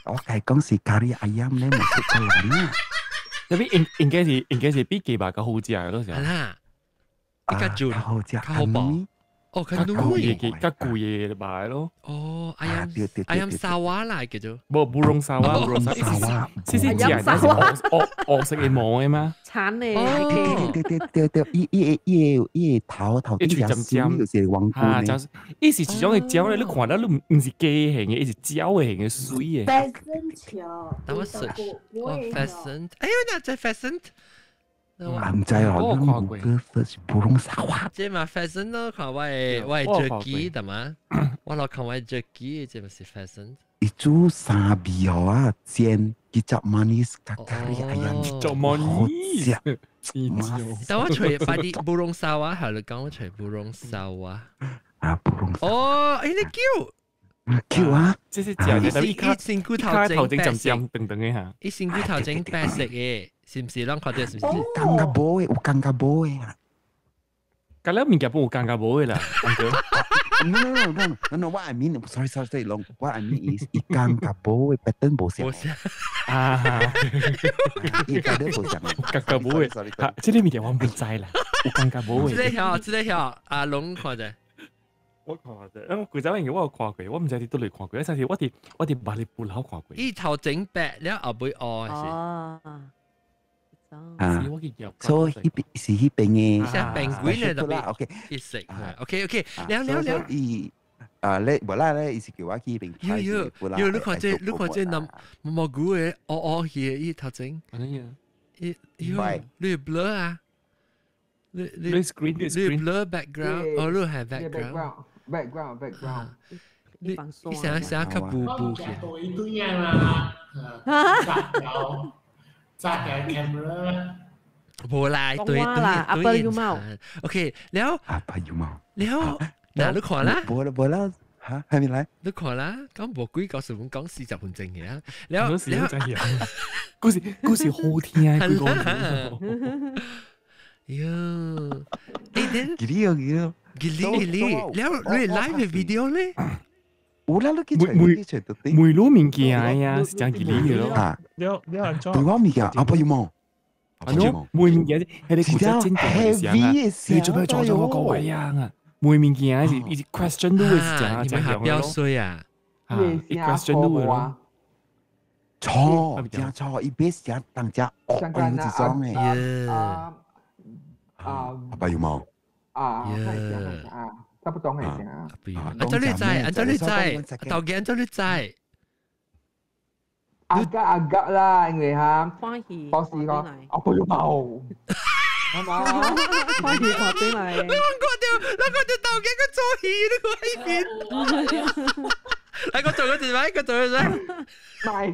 K: 我係講是咖喱阿飲咧，冇食過啦。
L: 入邊應該是比雞巴較好食嘅咯，係
A: 啦。比較準，
K: 好食，
A: 較薄。哦，較
L: 濃，較貴嘅賣咯。
A: 哦，阿飲沙瓦啦叫做。
L: 冇布隆沙瓦，布隆沙瓦。試試食係惡食嘅毛嘅嘛？
F: 慘咧！
K: 對，伊頭啲只燒就是黃菇咧。
L: 伊是一種嘅椒咧，你看到你唔是雞形嘅，伊是椒嘅形嘅水嘅。
H: pheasant 橋，
A: 等我 search。哦 ，pheasant， 哎呦，那隻 pheasant。
K: 唔知我諗個 search 布隆沙瓦。
A: 即係嘛 pheasant 咯，看我係jerky，係嘛？我落看我係 jerky，即係 pheasant。
K: 伊煮三味號啊，煎幾隻 manis 咖喱哎呀，好食。
A: 但我除快啲布隆沙瓦，係你講我除布隆沙瓦。
K: 布隆沙瓦。
A: 哦，哎，你
K: 叫啊！
L: 即係食嘅，
A: 伊仙菇頭整白色，
L: 等嘅嚇。
A: 伊仙菇頭整白色嘅。是唔是？啷看到是唔是？
K: 更加冇嘅，有更加冇嘅。
L: 咁你物件冇更加冇嘅啦。
K: No, what I mean, sorry, long. What I mean is, 伊更加冇嘅 pattern 冇相。伊 pattern 冇相。
L: 更加冇嘅。即係物件我唔知啦。有更加冇嘅。
A: 知道，阿龍看者。
L: 我看者，我古早嘅我有看過，我唔知你都嚟看過。一陣時我哋巴黎布樓看過。
A: 伊頭整白了，後尾哦係。
K: 所以是迄邊嘅，
A: 像病鬼咧特別
K: ，OK，
A: 一食，OK，了，
K: 伊咧，無啦咧，伊是叫我去邊開始，
A: 你看這諗蘑菇嘅，嘢，伊頭整，你 blur 啊，你 blur background，哦，你係 background，你想個布嘅，
E: 揸嘅 camera
A: 冇啦，對
F: ，Apple 羽毛
A: ，OK，แล้ว
K: Apple 羽毛，
A: แล้ว你看啦，
K: 冇啦，嚇，係咪嚟？
A: 你看啦，講無鬼告訴我講40分鐘嘅，แล้ว
L: 故事好聽啊，佢講。
A: 喲，
K: 幾了，
A: แล้ว你 live video 咧？
K: 有啦，你
L: 每路物件呀，是講幾嘅咯。
J: 你安裝？
K: 對我物件Apple 羽毛。
L: 每物件係你古仔真嘅相啊！你做咩做咗我個位啊？每物件係 question 都會講
A: 你們還標衰啊？
L: 一 question 都會咯。
K: 錯，真錯，一邊想當家惡人之裝誒。Apple 羽毛。
B: 差不多係咁啊！
A: 按照你在，頭嘅按照你在。
B: agak lah English ha. Pause ko. Apa you mau? Ama.
F: Pause ko tới này.
A: Nó có điều tàu cái có cho hì nó có hay biến. Lại có trời có gì vậy? Có trời rồi.
B: Mày.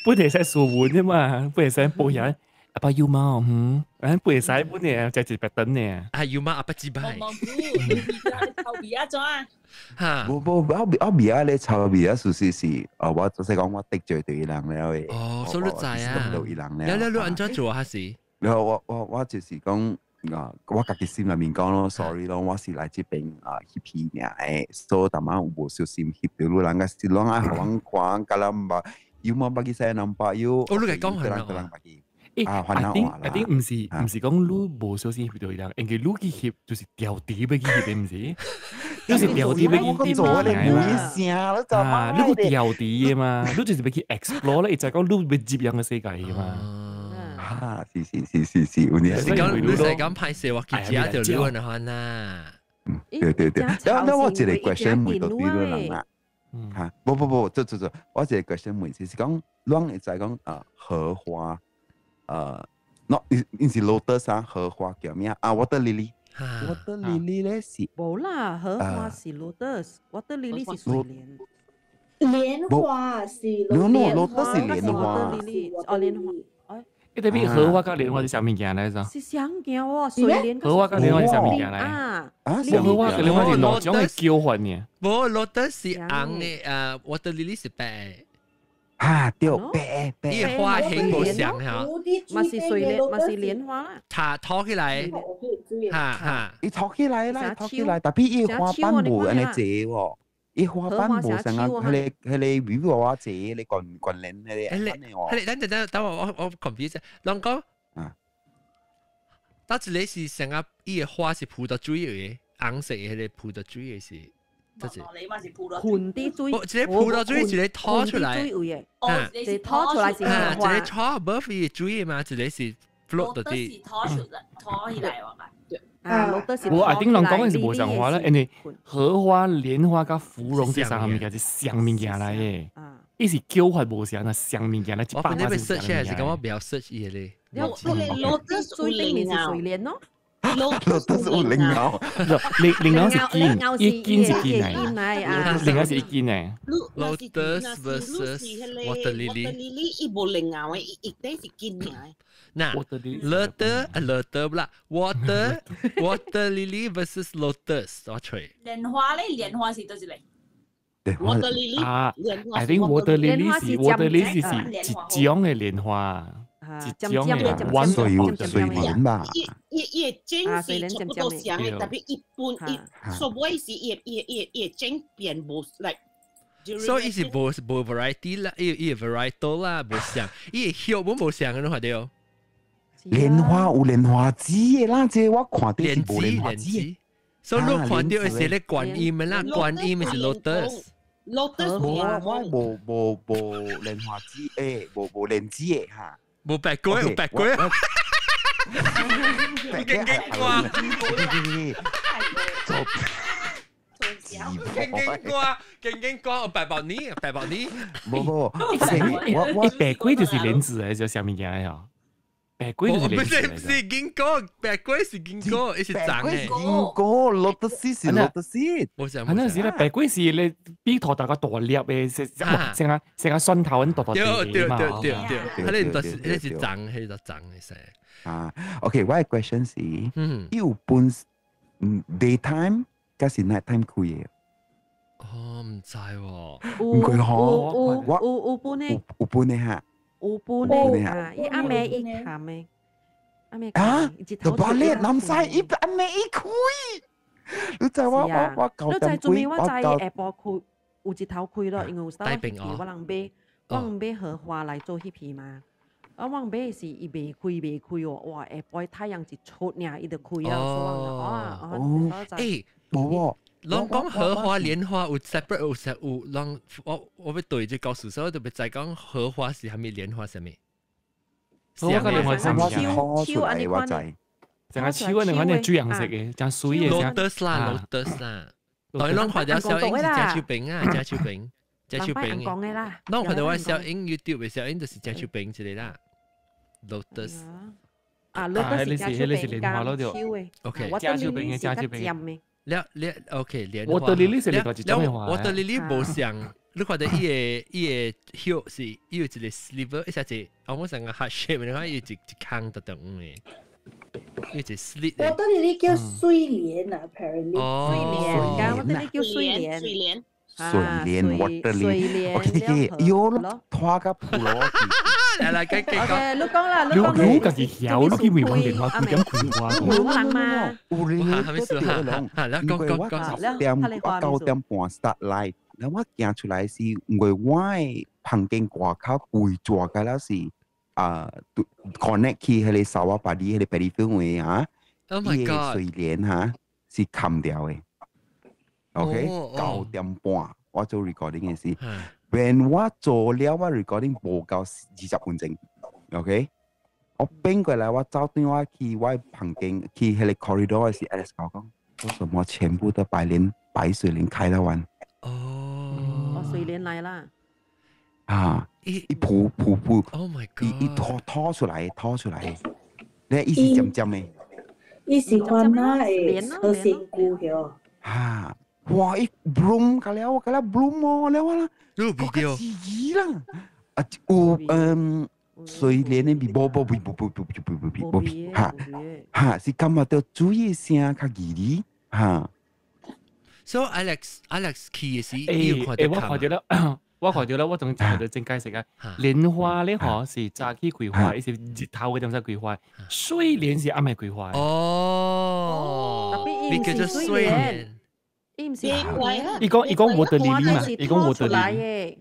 L: 不係使數換啫嘛，不係使報人。把要貓，背使本呢，就白等呢。
A: 要貓不知拜。
C: 蘑菇，臭味啊咗啊！
K: 嚇，我味啊，你臭味啊，是，我就是講我得罪對人了誒。
A: 哦，所以你知啊？你安怎做啊？是？
K: 然後我就是講。我家己心裏面講咯 ，sorry 咯，我是來這邊翕嘅誒，所以大媽有無小心翕到路人家是啷愛行看，甲咱把要麼把佢寫number要，
A: 我你係講係啦，I
L: think 唔是講你無小心翕到人，因為你去翕就是掉地俾佢翕，唔是？你是掉地俾佢翕嘛？啊，你個掉地嘅嘛，你就是俾佢 explore 咧，就係講你俾接人嘅世界嘅嘛。
K: 啊，是，你
A: 係講拍攝或者一條料嘅話呐。
K: 對。那我一個 question 問到對了人啦。嚇，不，我一個 question 問是講，啷會就係講荷花，no， 你是 lotus 啊，荷花叫咩啊？water lily。water lily 咧是
F: 冇啦，荷花是 lotus，water lily 是水蓮。
H: 蓮花是
K: ，no，lotus 是蓮花。
F: 蓮花。
L: 特別荷花甲蓮花是啥物件來着？
F: 是啥物件喎？水蓮
L: 荷花甲蓮花是啥物件來？荷花甲蓮花是兩種嘅交換嘅。
A: 冇 lotus 是紅嘅，water lily 是白嘅。
K: 嚇，對，白。
A: 啲花型冇像嚇。
F: 咪是水蓮，咪是蓮花啦。
A: 拖起來，嚇，
K: 伊拖起來，但係伊花瓣冇安尼謝喎。伊花瓣冇成啊，佢哋比如話這你滾鏈
A: 你等我 confuse 啷講？但係你是成啊，伊個花是鋪到水嘅，紅色嘅，你鋪到水嘅是，即係。
C: 你嘛是鋪到。
F: 盤啲水。
A: 哦，即係鋪到水，是你拖出嚟。
F: 哦，你拖出來是花。
A: 即係拖 above 嘅水嘛，即係是 float 到啲。
C: 拖起來喎。
L: 我阿丁人講嘅是無像花啦，因為荷花、蓮花甲芙蓉這三個物件是相物件來嘅，伊是叫法無像啊，相物件來一百%
A: 係相物件。是講我不要 search 嘢咧。
C: lotus
F: 最頂面是水蓮咯。
K: lotus 有靈牛，
L: 靈牛是堅，伊堅是堅嚟，靈牛是伊堅嚟。
A: lotus versus water lily，
I: 伊無靈牛嘅，伊定是堅嚟。
A: Nah, letter 不啦 water lily versus lotus， 我吹。
C: 蓮花咧，蓮花是多少嚟
I: ？water lily
L: 啊 ，I think water lily 是一種嘅蓮花，一種嘅玩
K: 水蓮吧。
I: 伊嘅種是全部都像嘅，特別一般伊，所謂是伊種變無嚟。
A: 所以是無 variety 啦，伊 variety 啦，無像，伊葉本無像嘅咯，係對。
K: 蓮花有蓮花枝嘅啦，即我看到是無蓮花枝。
A: 所以你看到係寫咧觀音嘅啦，觀音是 lotus。
K: 無蓮花枝誒，無蓮枝嘅嚇。
A: 無白龜，有白龜啊！勁瓜。勁瓜，白寶尼。
K: 無，
L: 白龜就是蓮子嚟，就啥物件呀？白龜就是蓮子嚟。
A: 不是金哥，白龜是金哥，伊是長嘅。
K: 金哥 ，lotus 是 lotus。
A: 我想。
L: 嗰陣時咧，白龜是你比頭大個大粒嘅，成個蒜頭咁大啲嘛。
A: 對，迄是長，迄個長嘅勢。
K: 啊 ，OK， 我嘅 question 是，有半daytime 加是 nighttime 開嘅。
A: 哦，唔知喎。
K: 唔佢可，
F: 有半呢？
K: 有半呢嚇。
F: 有半呢啊！伊暗暝伊喊嘅，暗暝
K: 啊！就把你諗晒，伊暗暝伊開。你知我
F: 你知做咩？我知下晡開，有一頭開咯，因為有時候我人買荷花來做翕片嘛。我買是伊未開喎，哇！下晡太陽一出呢，伊就開啊！
K: 誒，冇喎。
A: 啷講荷花、蓮花有 separate 有啷我要對住告訴所，我特別在講荷花是係咪蓮花係咪？
L: 荷花跟蓮花係咪？
F: 超安尼款，
L: 成個超安尼款係水紅色嘅，真水嘅。
A: lotus 啦，當然啷看到小英是加手柄啊，加手柄。啷看到我小英 YouTube 嘅小英就是加手柄之類啦。lotus
F: 啊 ，lotus 是加手柄加超嘅。
A: OK，
L: 加手柄嘅加手柄。
A: OK，蓮花。
L: water lily 是另外一種嘅花。
A: water lily 無像你看到伊個胸是有一個 sliver， 一下子我冇成個 heart shape， 你看伊一坑得等嘅，伊一 slit。
H: 我當你叫睡蓮啊 ，apparently。
F: 睡蓮㗎，我哋叫睡蓮。
K: 水蓮 water lily，OK， 有咯，拖個普羅。
A: 嚟繼續講。
F: 你講啦，你講。
L: 你家己曉，你去微網電話幾點開話？
F: 冇人嘛。
A: 係咪事？嚇，你講。
K: 9點半 start live。แล้วว่า行出來是因為我旁邊掛靠背坐嘅啦是connect 去迄個沙瓦巴里迄個 peripheral 位嚇，伊個水簾嚇是冚掉嘅。OK， 9點半我做 recording 嘅時，when 我做了我 recording 無夠20分鐘。OK， 我變過來我走電話去我旁邊去迄個 corridor 嘅時 ，Alex 講為什麼全部都白水簾開得完？
F: 水蓮嚟啦！
K: 一噗，Oh my God！ 一拖出來，你意思尖尖嘅？
H: 伊是看那誒好辛苦嘅。
K: 哇！一 bloom 㗎了 bloom 哦，了啦，
A: 有 video
K: 啦，有水蓮嘅冇，是感覺到注意聲較易啲嚇。
A: So Alex 去嘅時，
L: 我看到啦，我仲睇到正解釋啊。蓮花咧，嗬是早起桂花，伊是日頭嘅點使桂花，水蓮是暗暝桂花。
A: 哦，你叫做水蓮，
F: 伊唔是花啦。
L: 伊講 water lily 嘛，伊講 water
F: lily。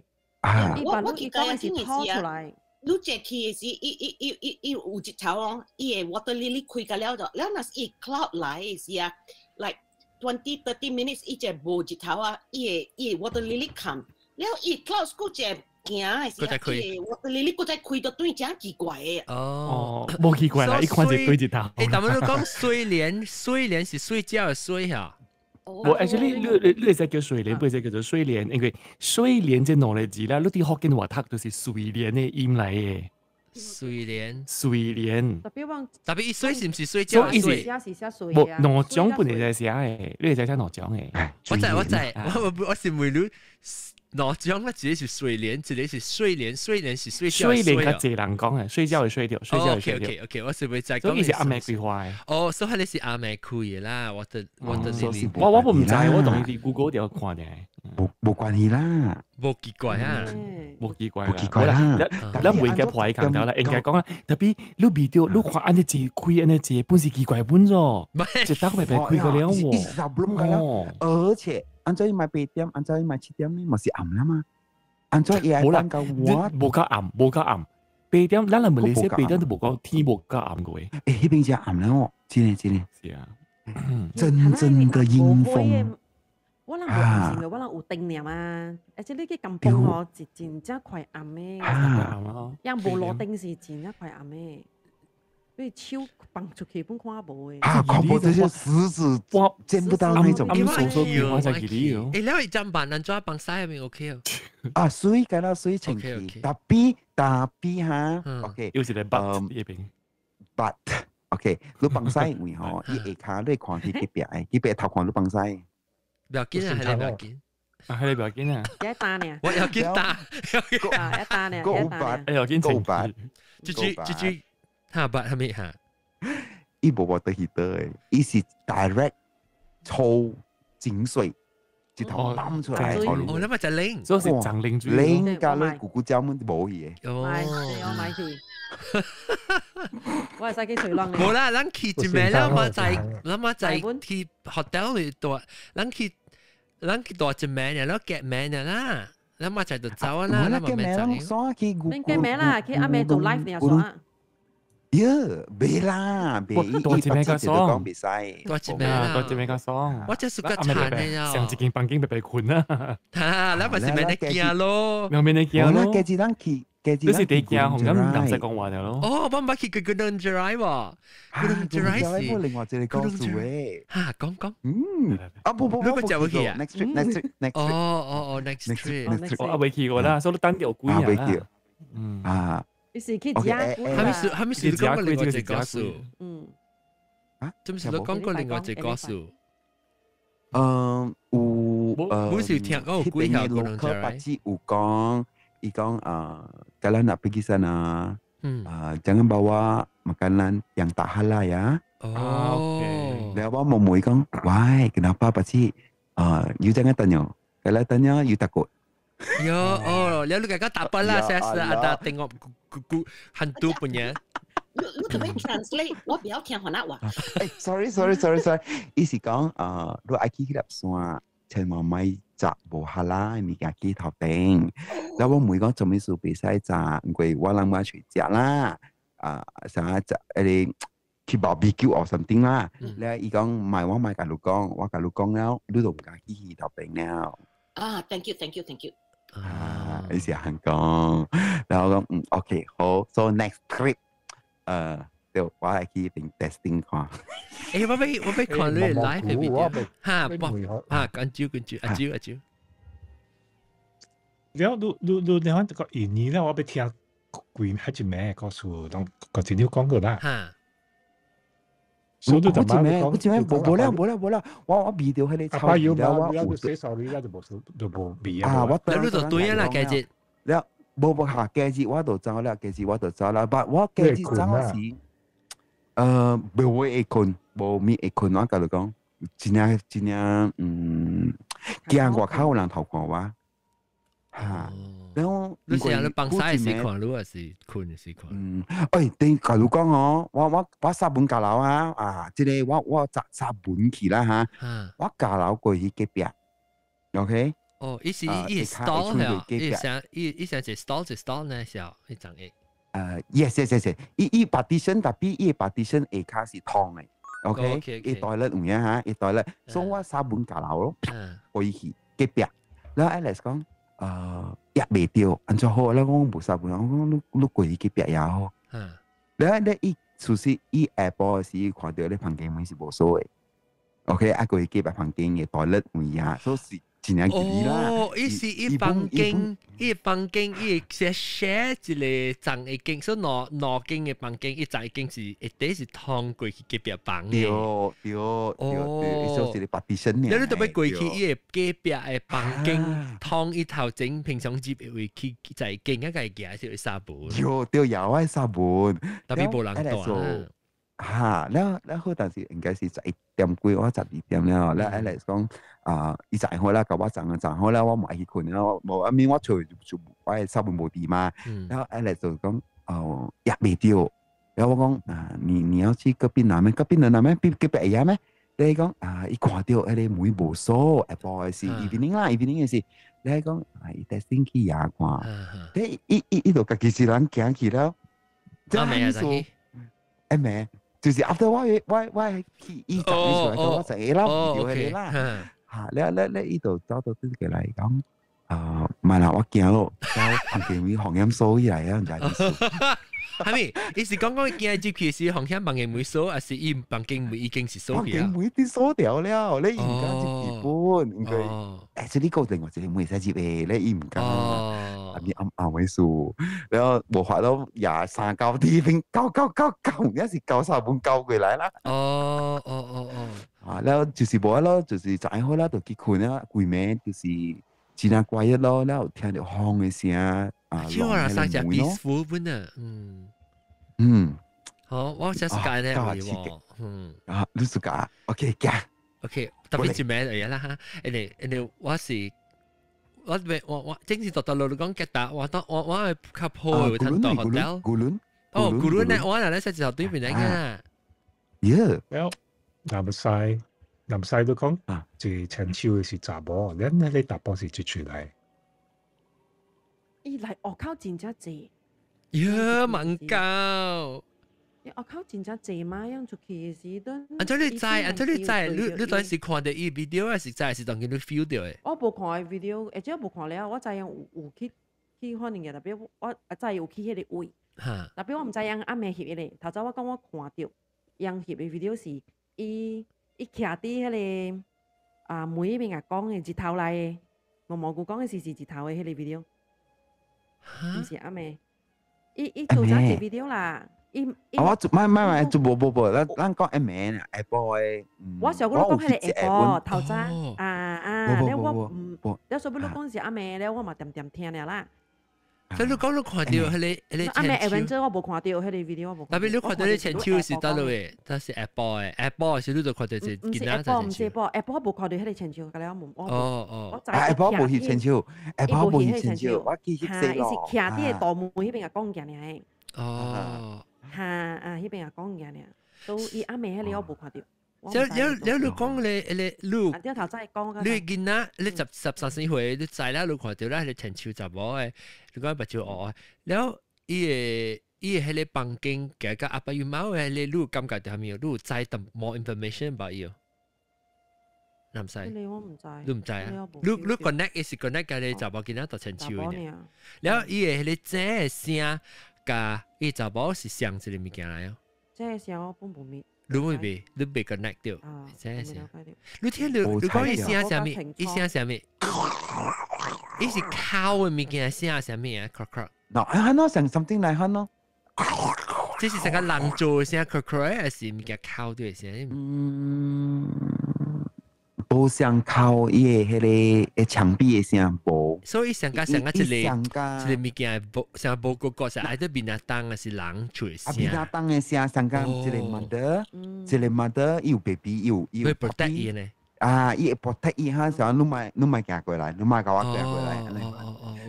I: 我記得係拖出來。你隻去嘅時，伊有一頭哦，伊嘅 water lily 開咗了咗，แล้ว那是伊 cloud 來嘅時啊 ，like 20-30 minutes 伊隻無一頭啊，伊嘅 water lily 冚，แล้ว伊 cloud 嗰隻行嘅時啊，伊嘅 water lily 嗰隻開到對正奇怪嘅。
L: 哦，冇奇怪啦，一看就對一頭。
A: 誒，但係你講睡蓮是睡覺嘅睡嚇。
L: 我 actually 你會使叫水蓮，不會使叫做水蓮，因為水蓮這兩個字啦，你啲福建話讀都是水蓮嘅音嚟嘅。
A: 水
L: 蓮。
A: 特別水是唔是睡覺嘅水？
L: 冇兩種本嚟就寫嘅，你會使睇兩種嘅。
A: 我是未了。兩種咧，自己是睡蓮，自己是睡蓮，睡蓮是睡覺。
L: 睡蓮較濟人講嘅，睡覺係睡掉，睡覺係睡掉。
A: OK， 我是會再講。
L: 所以是暗暝桂花嘅。
A: 哦，所以你是暗暝開嘅啦，我
L: 唔知，我同你 Google 條看嘅。
K: 冇關係啦，
A: 冇奇怪啊，
L: 冇奇怪啦。你每個破講到啦，應該講啦，特別你 video 你看安尼字開安尼字，本是奇怪本咗，一打白開個了喎。
K: 而且。按照伊買8點，按照伊買7點呢，咪是暗啦嘛。按照伊係等夠我，
L: 冇夠暗。8點，咱嚟馬來西亞8點都冇夠天冇夠暗嘅喎。
K: 誒，嗰邊就暗啦喎，真係。
L: 是啊，
K: 真正嘅陰風。
F: 我諗冇前嘅，我諗有定念啊。而且呢啲咁崩我，真真快暗咩？因冇落定是真真快暗咩？所以超放出去本看無誒。
K: 恐怖這些石子見不到那種。
L: 我才記得哦。
A: 誒，你點辦？咱做放曬入面 OK 哦。
K: 水緊啦，水清氣。特別嚇 ，OK。
L: 有時嚟拔呢邊。
K: 拔 ，OK。你放曬入面嗬，伊下骹你看佢幾邊頭看你放曬。
A: 不要緊啊，係你不要緊。
L: 係你不要緊啊。
F: 一打呢？
A: 我要緊打。
F: 一打呢？
K: 夠拔，
L: 要緊
K: 夠拔。
A: 豬。下巴係咪嚇？
K: 伊無water heater 嘅，伊是 direct 抽井水，一頭泵出來。
A: 哦，你咪就拎，
L: 所以是長拎住。
K: 拎加你咕咕椒們冇嘢。
F: 我買去。我係使幾隨浪嘅。
A: 冇啦，咱去一咩啦？我在去 hotel 裏度，咱去多一咩嘅，然後夾咩嘅啦，咱咪在度走啦，咱咪咩走。
F: 你夾咩啦？去阿咩做 live 你又爽啊？
K: 呀，別啦，別
L: 多一咩個爽，
K: 別使，
A: 多一咩啦，
L: 多一咩個爽。
A: 我真係個慘嘅呀，
L: 上一件房間被困啦。
A: 嚇，你咪是咪你驚咯？
L: 咪你驚咯？
K: 幾時咱去？
L: 你是第驚，紅咁唔使講話嘅咯。
A: 哦，我唔係去嗰個 Nungerai 喎，嗰個 Nungerai 是
K: 另外一個故事嘅。
A: 嚇，講。
K: 不，
A: 你個就會去啊
K: ？Next trip。
A: 哦 ，next trip。
L: 我未去過啦，所以都單條鬼
K: 啊。
F: 你是去家？
A: 係咪是講過另外一個數？係咪是都講過另外一個數？
K: 有。
A: 每時聽講有幾條古龍仔，
K: 八字有講，伊講kalian nak pergi sana, jangan bawa makanan yang tak halal ya.
A: Okay.
K: Dia bawa momoi kong, why? Kenapa pakcik? You jangan tanya. Kalau tanya, you takut.
A: Ya, lalu kakak tak apalah, saya ada tengok hantu punya.
I: Lu可不可以 translate？ 我比較聽河南話。
K: sorry， 意思講如果去入山，千萬咪摘無哈啦，物件去頭頂。แล้ว我每講做咩事比賽摘，因為我諗我去摘啦，想摘誒去 barbecue or something 啦。แล้ว伊講唔係我甲你講，我甲你講แล้ว你都唔敢去頭頂แล้ว。
I: thank you。
K: 意思係講，然後講OK 好 ，so next trip。เดี๋ยวว่าไอ้ที่เป็น testing ก่อน
A: 我俾看你 live 嘅 video 跟住阿蕉
J: แล้วดูในห้องก็อีนี้แล้วว่าไปเที่ยวกุยให้จิแม่ก็สู่ต้องก็จิเดียว講過啦所以就冇冇我 video 喺你抄
K: แล้ว
J: 我寫 sorry 啦就冇俾
A: แล้วรู้ตัวตัวยัง啦แกจิ
K: แล้ว冇下假日我就走啦，假日我就走啦，但我假日走時，冇會困，冇咩會困，我甲你講，真正驚外口有人偷看我，然後
A: 你成日幫曬是看，你還是困是看？
K: 等甲你講哦，我三本駕樓即個我三本去啦嚇，我駕樓過去隔壁 ，OK。
A: 伊是stall 了，伊想是 stall 呢，小一張誒。
K: yes，伊 partition tapi 伊 partition 下卡是通嘅 ，OK， 伊 toilet 有影嚇，伊 toilet， 所以我三本駕樓咯，過去隔壁，然後 Alex 講也未掉，安怎好？然後我冇三本，我講你過去隔壁也好，然後伊其實伊下晡時看到你房間門是冇鎖嘅 ，OK， 過去隔壁房間嘅 toilet 有影，所以。
A: 伊是伊房間伊是 share 一個長一間，所以兩間嘅房間，伊長一間是一底是通過去隔壁房嘅。
K: 對，所以是 partition 嘅。
A: 你特別過去伊個隔壁嘅房間，通伊頭前平常時會去在間一個嘢是會三本。
K: 對，有啊三本，
A: 特別冇人多。
K: แล้วคือ但是應該是11點幾或12點了，แล้ว Alex 講伊賺好啦，甲我賺好啦，我唔愛去困啦，無阿面我出就我係三本無地嘛，然後 Alex 就講也未掉，然後我講你要去隔壁那邊，隔壁的那邊隔壁嘢咩？你講伊看到迄個門無鎖，下晡是 evening 啦 ，evening 嘅事，你講伊 testing 去也看，伊就家己一人行去了，
A: 阿妹啊，真
K: 係咩？就是 after 我去伊站嘅時候，我就啦，唔掉佢啦。แล้ว伊度走到啲嘅嚟講，唔係啦，我驚咯，有旁邊會紅音鎖起嚟啊，唔知係點。
A: 係咪？你是講驚接佢是紅音房間門鎖，還是伊房間門已經是鎖掉？
K: 房間門已經鎖掉了，你唔敢接日本，應該誒，呢個另外一個門使接嘅，你唔敢。你暗位數，然後無法到23九啲邊9，一時93本9過來啦。แล้ว就是冇咯，就是就好啦，就結困啦，攰咩就是只能怪一咯，然後聽到響嘅聲
A: 因為我上只 peaceful 本啊，好，我想是解呢會喎，
K: 你是解 ，OK 嘅
A: ，OK， 特別係咩嚟啦哈，你我是。我正是到路講吉達，我係較好會睇到 hotel。
K: 古倫
A: 呢，我嗱咧實際對面嚟㗎。
J: Well，南西都講最青秋嘅是查某，你查甫是最出來。
F: 伊來學校真正濟。
A: 問教。
F: 學校真正濟嘛，樣出去嘅時陣。
A: 你當時看到伊 video 還是真係當見你 feel 到嘅？
F: 我冇看 video，而且我冇看了，我知樣有去可能嘅，特別我知有去迄個位，特別我唔知樣暗暝翕嘅。頭早我講我看到樣翕嘅 video 是伊徛佇迄個門嗰邊啊講嘅日頭來嘅，我蘑菇講嘅是日頭嘅迄個 video，唔是暗暝，伊做咗隻 video 啦。
K: 我唔係，就冇，咱講一名Apple 嘅，
F: 我上個講係 Apple 頭先你我你所以你講是阿妹咧，我嘛點聽了啦。
A: 所以你講你看到佢
F: 阿妹 Adventure 我冇看到，佢哋 video 我冇。
A: 特別你看到你前超是得咯誒，它是 Apple 嘅 ，Apple 是你就看到是
F: 唔是 Apple， 唔是 Apple， 我冇看到佢哋前超，咁樣我
A: 哦
K: ，Apple 冇翕前超 ，Apple 冇翕前超，我記翕死咯。
F: 伊是徛啲大門迄邊個講嘅呢。
A: 哦，
F: 迄邊個講嘅呢，都伊阿妹迄裡我冇看到。
A: 有你講你
F: 頭先講
A: 你見啦，你13歲你知啦，你看到啦，你前超雜喎誒，你講白照我，然後伊喺你房間嘅個阿爸與媽誒，你感覺到係咪？你知得 more information about you？ 唔使，
F: 你我唔知，
A: 你唔知啊？你 connect 是 connect 嘅你雜寶見啦，到前超嘅，然後伊喺你這聲嘅伊雜寶是上一個物件嚟哦，
F: 這聲我本冇面。
A: 你被 connect 掉，真係。你聽你講伊聲係咩？伊聲係咩？伊是靠嘅物件聲係咩啊 ？croc。
K: 嗱，係咯，成 something 嚟係咯。
A: 即是成個人做嘅聲 croc，還是物件靠對嘅聲？
K: 冇像靠伊個迄個牆壁嘅聲冇。
A: 所以成個一個物件像報告個是愛得邊啊當嘅是人做嘅聲。
K: 邊啊當嘅聲，成個一個 mother，有 baby 有。
A: 會 protect 伊呢？
K: 伊會 protect 伊哈，就你咪行過來，你咪甲我行過來。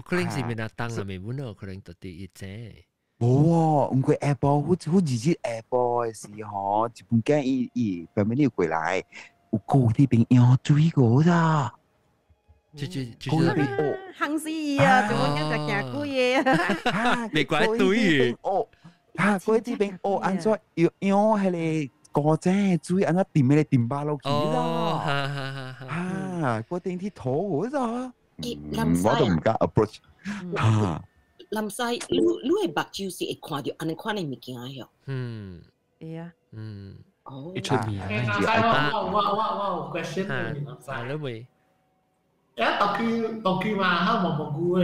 A: 可能是邊啊當嘅未滿咯，可能到底一隻。
K: 冇喎，唔過 Apple 好似 Apple 嘅時候，一本間伊family過來。有高啲邊有水果咋？
F: 行死啊！做乜嘢就行過嘢啊？
A: 你怪對
K: 哦，嗰啲邊哦，安怎有係個高井水，安怎掂巴落去啦？嗰啲啲土嗰咋？我都唔敢 approach。
I: 林西，你係白照是會看到安尼款嘅物件嘅。
F: 係啊。
A: 一出面
E: 我 question 你諗晒。
A: 係咯咪？
E: 當佢話佢冇顧嘅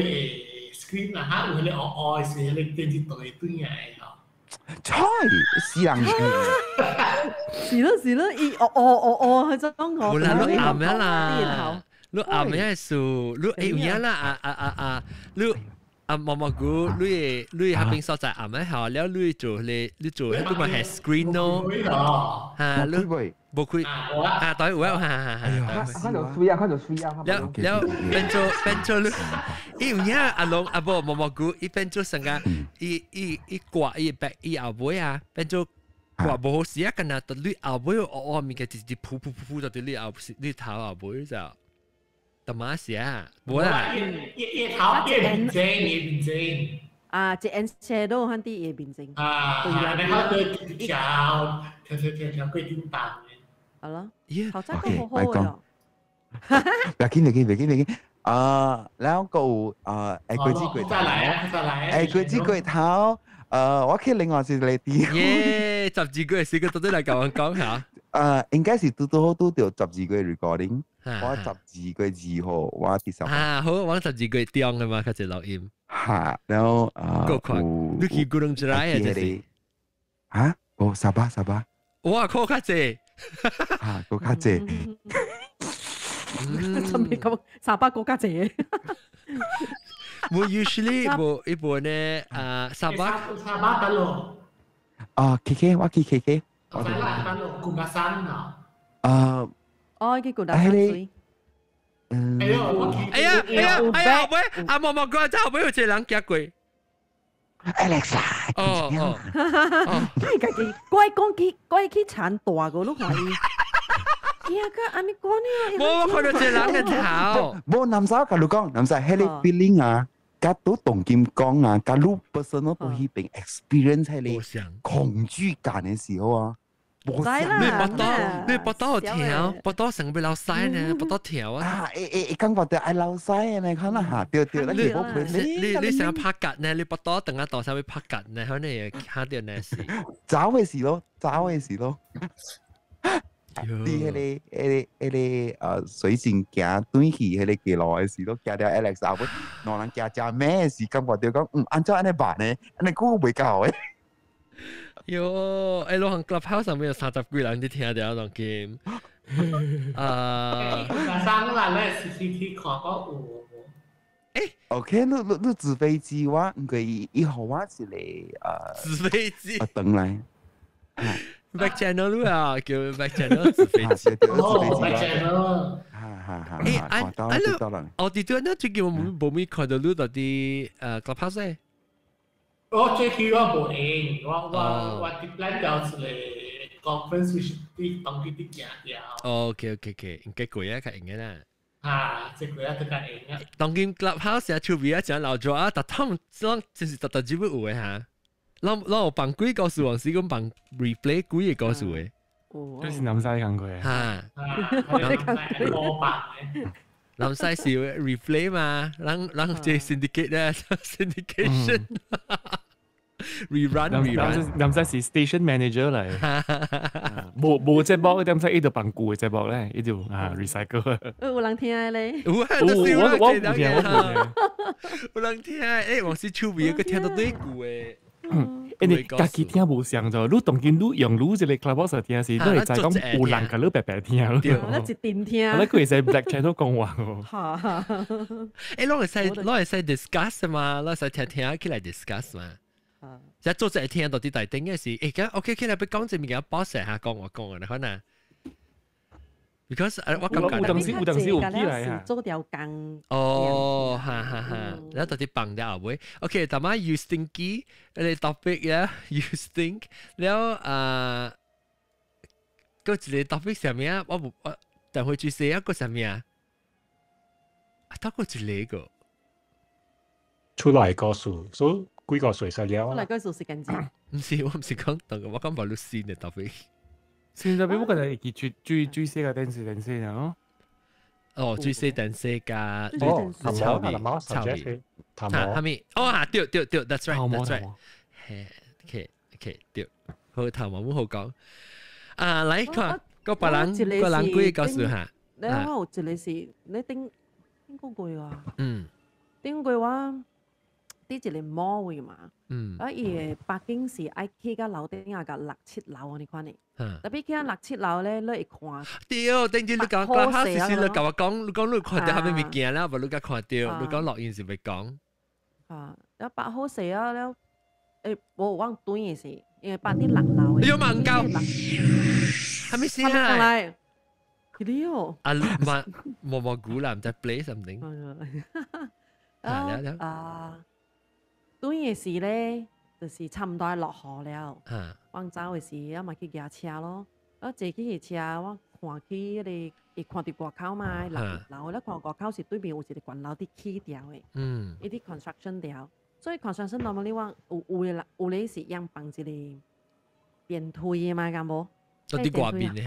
E: screen 啦，佢會你愛是你電視台對嘅嚇。
K: 猜是人
F: 是咯，伊佢就講我。
A: 冇啦，你啱咩啦？你啱咩數？你有嘢啦你。毛菇，你喺邊所在啱咩好？แล้ว你做喺度咪係 screen 咯，嚇你冇開對well
B: 看到水啊，
A: แล้วเป็น做你有嘢阿龍阿伯毛菇，伊變做成個伊掛伊白伊後背啊，變做掛冇好事啊，กันนะ但你後背咪嘅直接噗就對你頭後背就。特馬士啊，冇啦。
E: 一頭一面正。
F: 隻眼斜都肯啲嘢面正。
E: 你睇對條佢點彈嘅。
F: 係咯。頭真係好好嘅。
K: 別緊。แล้วก็佢知佢佢知佢頭我可以另外是你啲。
A: 耶，12個時間到底嚟講講下。
K: 應該是都條12個 recording。我12個2號，我第10。
A: 好，我12個中嘅嘛，佢就錄音。
K: 嚇，然後
A: 個快，你去古龍之來啊？就是
K: 嚇，沙巴。
A: 哇，個卡謝。
K: 個卡謝。
F: 準備講沙巴個卡謝。
A: 我 usually 一部呢沙巴
E: 得咯。
K: KK 我去 KK。
E: 我得咯，古巴山啊。
F: cái cô đã thấy
A: 哎呀，喂，阿毛哥真係俾佢隻人夾過。
K: Alexa，
F: 乖去產大個都可以。呀，個安尼講呢？
A: 冇看到隻人嘅頭。
K: 冇男仔甲你講，男仔迄個 feeling 啊，甲都同金講啊，甲你 personal 都去邊 experience 迄個恐懼感嘅時候啊。
A: 你拔刀條，拔刀成被老曬呢，拔刀條啊！
K: 感覺到愛老曬呢，可能嚇對，
A: 你想拍格呢？你拔刀等下刀上會拍格呢，可能又嚇到呢事。
K: 找嘅事咯。你迄個水前行對去迄個記錄嘅事咯，行到 Alex 後尾，兩人行咩事？感覺到講，按照安尼辦呢，安尼估袂夠嘅。
A: 喲，誒，攞行 Clubhouse 上面有30幾人啲聽到當 game。
E: 生啦咧 CCT 看過有。
K: OK， 你紙飛機話唔可以以後話是嚟
A: 紙飛機
K: 等嚟。
A: Back channel 啊，叫 back channel 紙飛機。
E: 哦 ，back channel。
A: 我哋對那最近我冇咪看到你到啲Clubhouse 咧。
E: 我最近我冇應，我啲 plan 就係 conference which 啲當啲行掉。
A: OK，應該貴啊，係應該啦。
E: 即係佢一個應啊。
A: 當今 Clubhouse 啊，出邊啊，講老咗啊，但他們講就是特基本有嘅嚇。我放幾個數王師咁放 replay 幾個數嘅。
L: 即係南西講佢
A: 啊。南西是 replay 嘛，讓即 syndicate 咧 syndication。rerun。
L: 南西是 station manager 嚟，冇隻波，南西呢度辦舊嘅隻波咧，呢度recycle。
F: 有人聽咧？
A: 我冇聽，有人聽，誒，我是出邊一個聽到對舊嘅。
L: 你家己聽無相咗，你當見你用你這個 Clubhouse 聽時，都係就講有人甲你白白聽咯。
F: 我一點聽。
L: 我佢係 Black Channel 講話
A: 喎。誒，攞嚟使 discuss 嘛，攞嚟使聽起來 discuss 嘛。即係做隻聽到啲大丁嘅事，誒，咁 OK，佢哋俾講正面嘅 boss 下講我講你可能。Because 我感覺
L: 有陣時有機嚟
F: 啊，做條工。
A: 哦，然後到啲bằng掉會。OK，但係 you stinky，你 topic 呀 ，you stink，然後個一個 topic 上面啊，我等會去寫一個上面啊，得個一個。
J: 出來個數，所以幾個數實了。
F: 出來個數時間字。
A: 唔是，我唔是講，我講把律師嘅 topic。
L: 現在俾我覺得佢最細嘅電視啊！
A: 哦，最細電視㗎，
J: 炒面，
A: 下面，哦，對，that's right，OK，對，好頭毛好講。嚟看個別人幾個數下。
F: 你好，有一個是你頂個句話，頂句話。啲一個摩位嘛，伊北京市愛去到樓頂啊個6、7樓你看呢？特別去到6、7樓咧，你會看。
A: 對，等陣你講Clubhouse時你甲我講，你講你看到下面物件啦，無你甲看到，你講錄音是咪講？
F: แล้ว8號時啊，แล้ว我往對嘅時，因為8啲6樓。
A: 你有問夠？係咪先啊？
F: 佢啲
A: 冇估啦，唔知 play something。
F: 對嘅時咧，就是差唔多落河了。往走嘅時，我咪去駕車咯。我坐起車，我看去你看到外口嘛，6樓咧看外口是對面有一個關樓啲起掉嘅，一啲 construction 掉。所以 construction normally你話有咧是樣放一個電梯嘅嘛，咁冇？
A: 到啲掛邊嘅。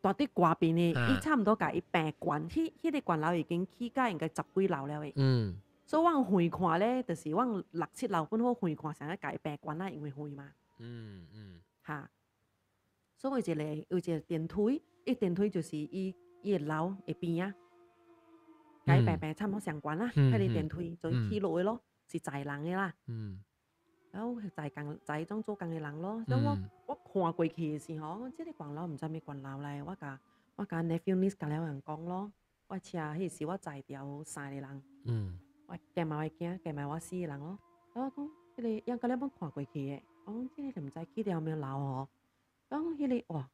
F: 到啲掛邊嘅，伊差唔多甲伊平關，迄個關樓已經起價應該10幾樓了嘅。所以往回看咧，就是往6、7樓本好回看，成日改白關啦，因為回嘛。嚇，所以有一個電梯，電梯就是伊個樓嘅邊啊，改白差唔多相關啦。迄個電梯就起落去咯，是載人嘅啦。然後載種做工嘅人咯。所以我看過去嘅時候，即個關樓唔知咩關樓嚟，我甲 nephew niece 甲了人講咯，我車迄時我載掉3個人。我加埋我囝，加埋我4個人咯。我講，迄個樣個你冇看過去嘅，我講，即個唔知幾條咩樓哦。講迄個哇，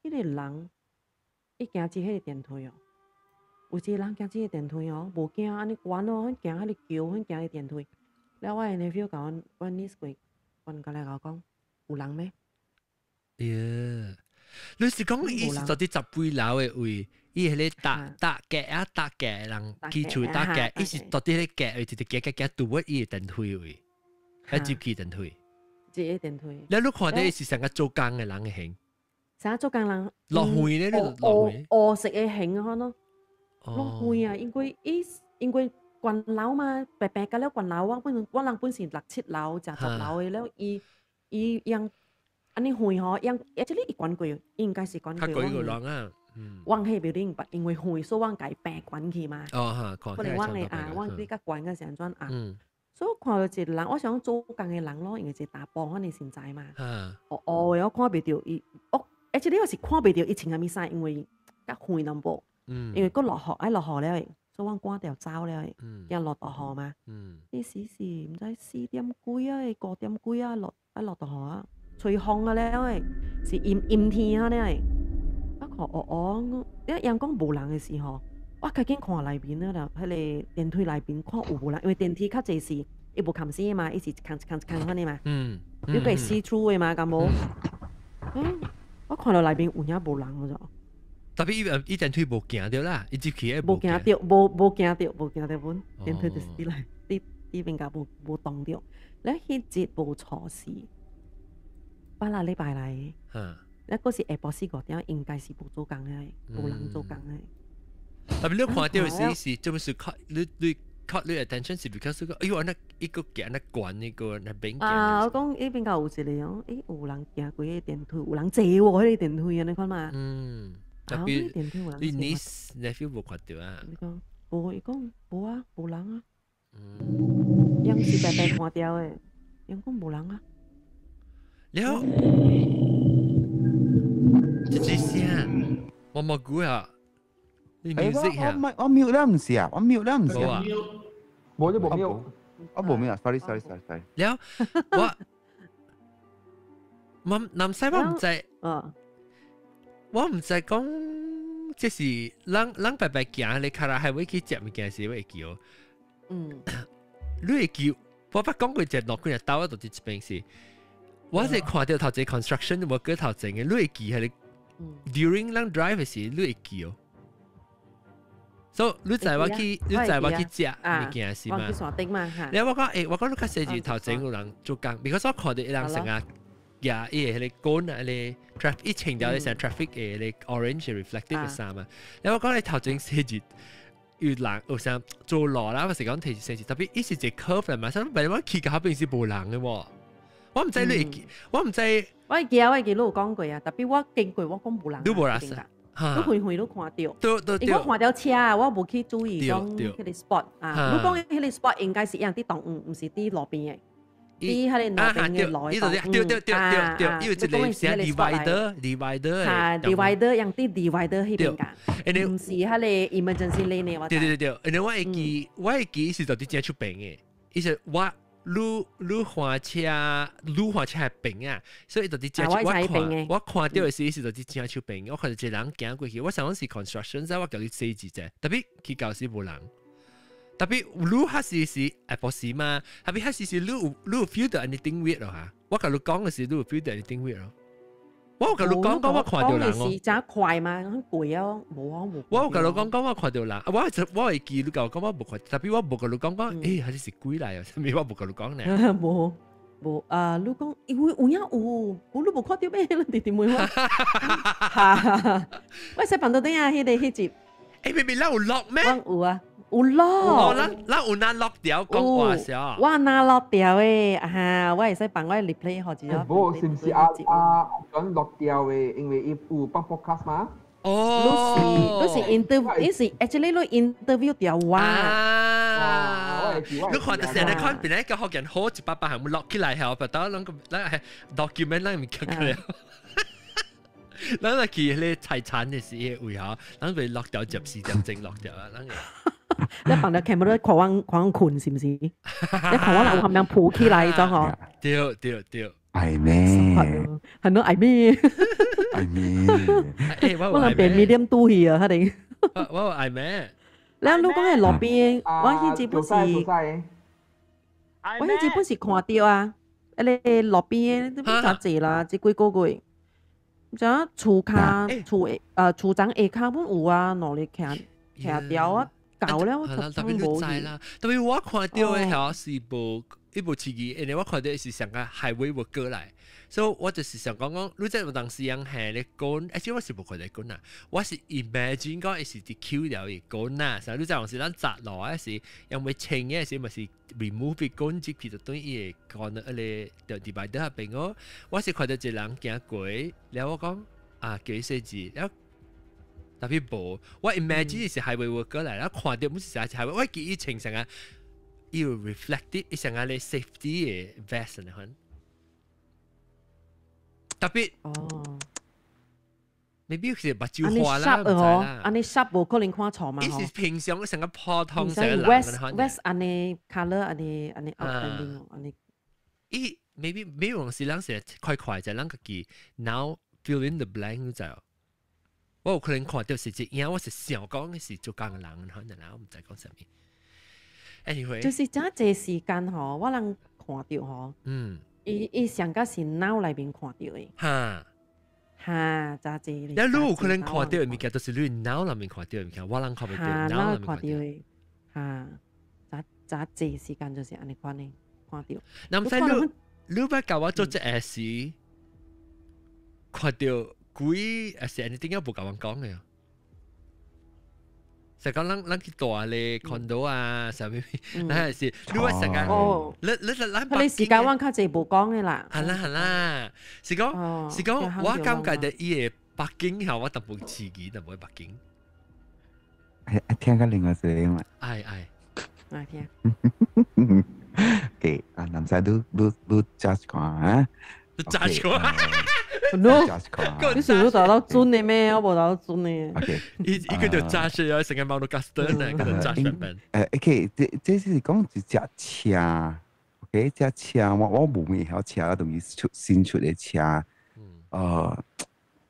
F: 迄個人伊行至迄個電梯哦，有一個人行至個電梯哦，無驚安尼關哦，行喺度叫，行個電梯。แล้ว我嘅 nephew 甲我 niece 講過來講，有人咩？
A: 你是講伊是到啲10幾樓嘅位？伊係你搭嘅人基礎搭嘅，伊是到底咧嘅，直接嘅到位伊電梯位，係接機電梯。
F: 接電梯。
A: 你看到伊是成個做工嘅人嘅型，
F: 成個做工人
A: 落去咧，落去。
F: 食嘅型可能。落去啊，因為關樓嘛，白白嘅了關樓，我人本是6、7樓，就10樓嘅了，伊樣安尼會嗬，樣即係伊關過，應該是關過。
A: 佢過個人啊。
F: 往迄邊因為會所往改白關去嘛，可能往你往你甲關個時陣轉所以我看到一個人，我想做工嘅人咯，因為一個打幫我哋現在嘛。我看袂到伊，而且呢個是看袂到伊穿嘅咩衫，因為較遠淡薄。因為佢落雨，落雨了，所以我趕條走了，驚落大雨嘛。呢時是唔知4點幾啊，5點幾啊，落大雨啊，吹風啊咧，是陰天啊咧。我看因陽光無人嘅時候。我究竟看內邊啦，喺你電梯內邊看有無人，因為電梯較濟是伊無冚死嘛，伊是扛安尼嘛，你個 see through 嘅嘛，咁無。我看到內邊有影無人嘅咋。
A: 特別伊電梯無行到啦，伊只企喺
F: 無行到，無行到本電梯就是啲邊架無動到。你迄節無錯事，巴拉禮拜嚟，你嗰時下晡4、5點應該是無做工嘅，無人做工嘅。
A: 特別你看到嘅是，就是你 caught 你 attention 是 because 個，哎呦，那一個行那關那個那邊
F: 行。我講呢邊個有一個哦，有人行過嗰個電梯，有人坐喎嗰個電梯啊，你看嘛。
A: 特別你 niece nephew 冇看到啊？
F: 你講無，伊講無啊，無人啊。樣是白白看到嘅，樣講無人啊。
A: 了，這隻聲我冇估啊。
K: 我瞄啦唔是啊，我瞄啦唔是啊，
B: 冇咗冇瞄，
K: 我冇瞄啊 ，sorry。
A: 了，我南西我唔知，我唔知講，即是人白白行，你卡拉係會去接物件時會叫，你會叫，我不講佢只落佢日兜一度啲邊事，我係看到頭先 construction 我嗰頭前嘅，你會叫係你 during 人 drive 嘅時，你會叫。所以你知我去食物件是嘛？你我講我講你較細住頭前有人做工，because我看到一人成日呀，伊個光啊，你 traffic 一清掉你成 traffic 嘅你 orange reflective 嘅衫啊。你我講你頭前細住有人有成做路啦，我時講提住細住，特別伊是隻 curve 嚟嘛，所以我企喺後邊是無人嘅喎。我唔知你，我唔知。
F: 我記你有講過啊，特別我經過我講無人。
A: 都無人。
F: 你遠都看到，
A: 如
F: 果看到車啊，我冇去注意講嗰啲 spot 啊。你講嗰啲 spot 應該係一樣啲動物，唔是啲路邊嘅，啲喺你路邊嘅內動物。
A: 因為即係寫 divider
F: 嚇 divider 樣啲 divider 喺邊㗎？唔是喺你 emergency lane 嘅。
A: 對，我會記是到底點出病嘅，意思我。你換車係平啊，所以到底我看到嘅時就啲正出平，我看到一人行過去，我想講是 construction， 所以我叫你4字啫。特別佢教時無人，特別你下時是不是嘛？特別下時是你有 feel 到 anything weird 咯嚇，我同你講嘅時你有 feel 到 anything weird 咯。我同你講我看到人
F: 哦。是真快嘛，很攰啊，冇啊冇。
A: 我同你講我看到人，我會記你講我冇看，特別我冇同你講誒，係是鬼嚟啊？咩我冇同你講呢？
F: 冇啊！你講有影有，我都冇看到咩？你點會話？嚇！喂，細朋友點啊？迄集
A: 誒，明明有落咩？
F: 有啊。有落，
A: 咱有哪落掉講話少？
F: 我哪落掉誒？哈，我會使幫我 replay 好似咯。
B: 冇，是唔是講落掉誒？因為伊有幫 podcast 嘛。
F: 哦，你是 interview，你是 actually 你 interview 掉我。
A: 你看到成日看邊一個學人好一百係冇落起來後，不到啷個係 document 啷唔見佢。啷個佢咧財產嘅事會嚇，啷個落掉入市點正落掉啊？啷個？
F: 你放到 camera 狂困是唔是？你看我有含量抱起來咗嗬？
A: 對。
K: 係咩？
F: 係咯，係咩？
K: 係咩？
F: 我係變 medium 都去啊，肯定。
A: 我係咩？
F: 你講係路邊，我迄隻本是，我迄隻本是看到啊，你路邊都邊雜誌啦，即幾個月，就厝骹厝長下骹本有啊，攞嚟徛掉啊。搞了，
A: 特別你知啦，特別我看到嘅係是一部飛機，因為我看到是成個highway worker嚟，所以我就是想講，你即係當時樣係你講，而且我是冇看到講啊，我是 imagine 講係啲 Q 了嘅講啊，所以你即係當時咱摘落啊是，因為清嘅時咪是 remove 啲講即係就等於講咧，你就 divider 下邊哦，我是看到一人行過，然後我講啊叫佢寫字，然後。特別無，我 imagine 是highway worker嚟啦，看到唔是係highway，我記憶清成啊，要 reflected 一成下你 safety 嘅 vest 呢款，特別maybe 係目睭花啦，唔知啦。
F: 安尼 sharp 無可能看錯嘛？
A: 呢是平常成個普通成個
F: 藍嘅款。West 安尼 color 安尼 outstanding 安尼。
A: maybe 沒有是啷是快就啷個記 now fill in the blank 就。我有可能看到是隻影，我是想講嘅是做工嘅人可能啦，我唔知講啥物。Anyway，
F: 就是真濟時間吼，我人看到吼，伊上個是腦內面看到嘅。哈，真濟。
A: 你有可能看到嘅物件，都是你腦內面看到嘅物件，我人看唔到，腦內面看到嘅。真濟時間就是安尼款嘅看到。那唔使你要教我做隻嘢事，看到。幾是你點解冇咁講嘅？成個人去大咧 condo 啊，上面嗱係你話成個
F: 你時間我較濟冇講嘅啦。
A: 係啦，是講我感覺到伊嘅北京後我特別刺激，特別北京。
K: 聽緊另外聲音嘛？
F: 係聽。
K: OK， 男仔都 judge 講啊，
A: 都 judge 講。
F: No， 你是有達到準嘅咩？我冇達到準嘅。
K: OK，
A: 依個就揸住有成個貓到 Gaston 咧，嗰度揸上邊。
K: OK， 這是講一隻車 ，OK， 隻車我冇咩曉車啦，同於新出嘅車，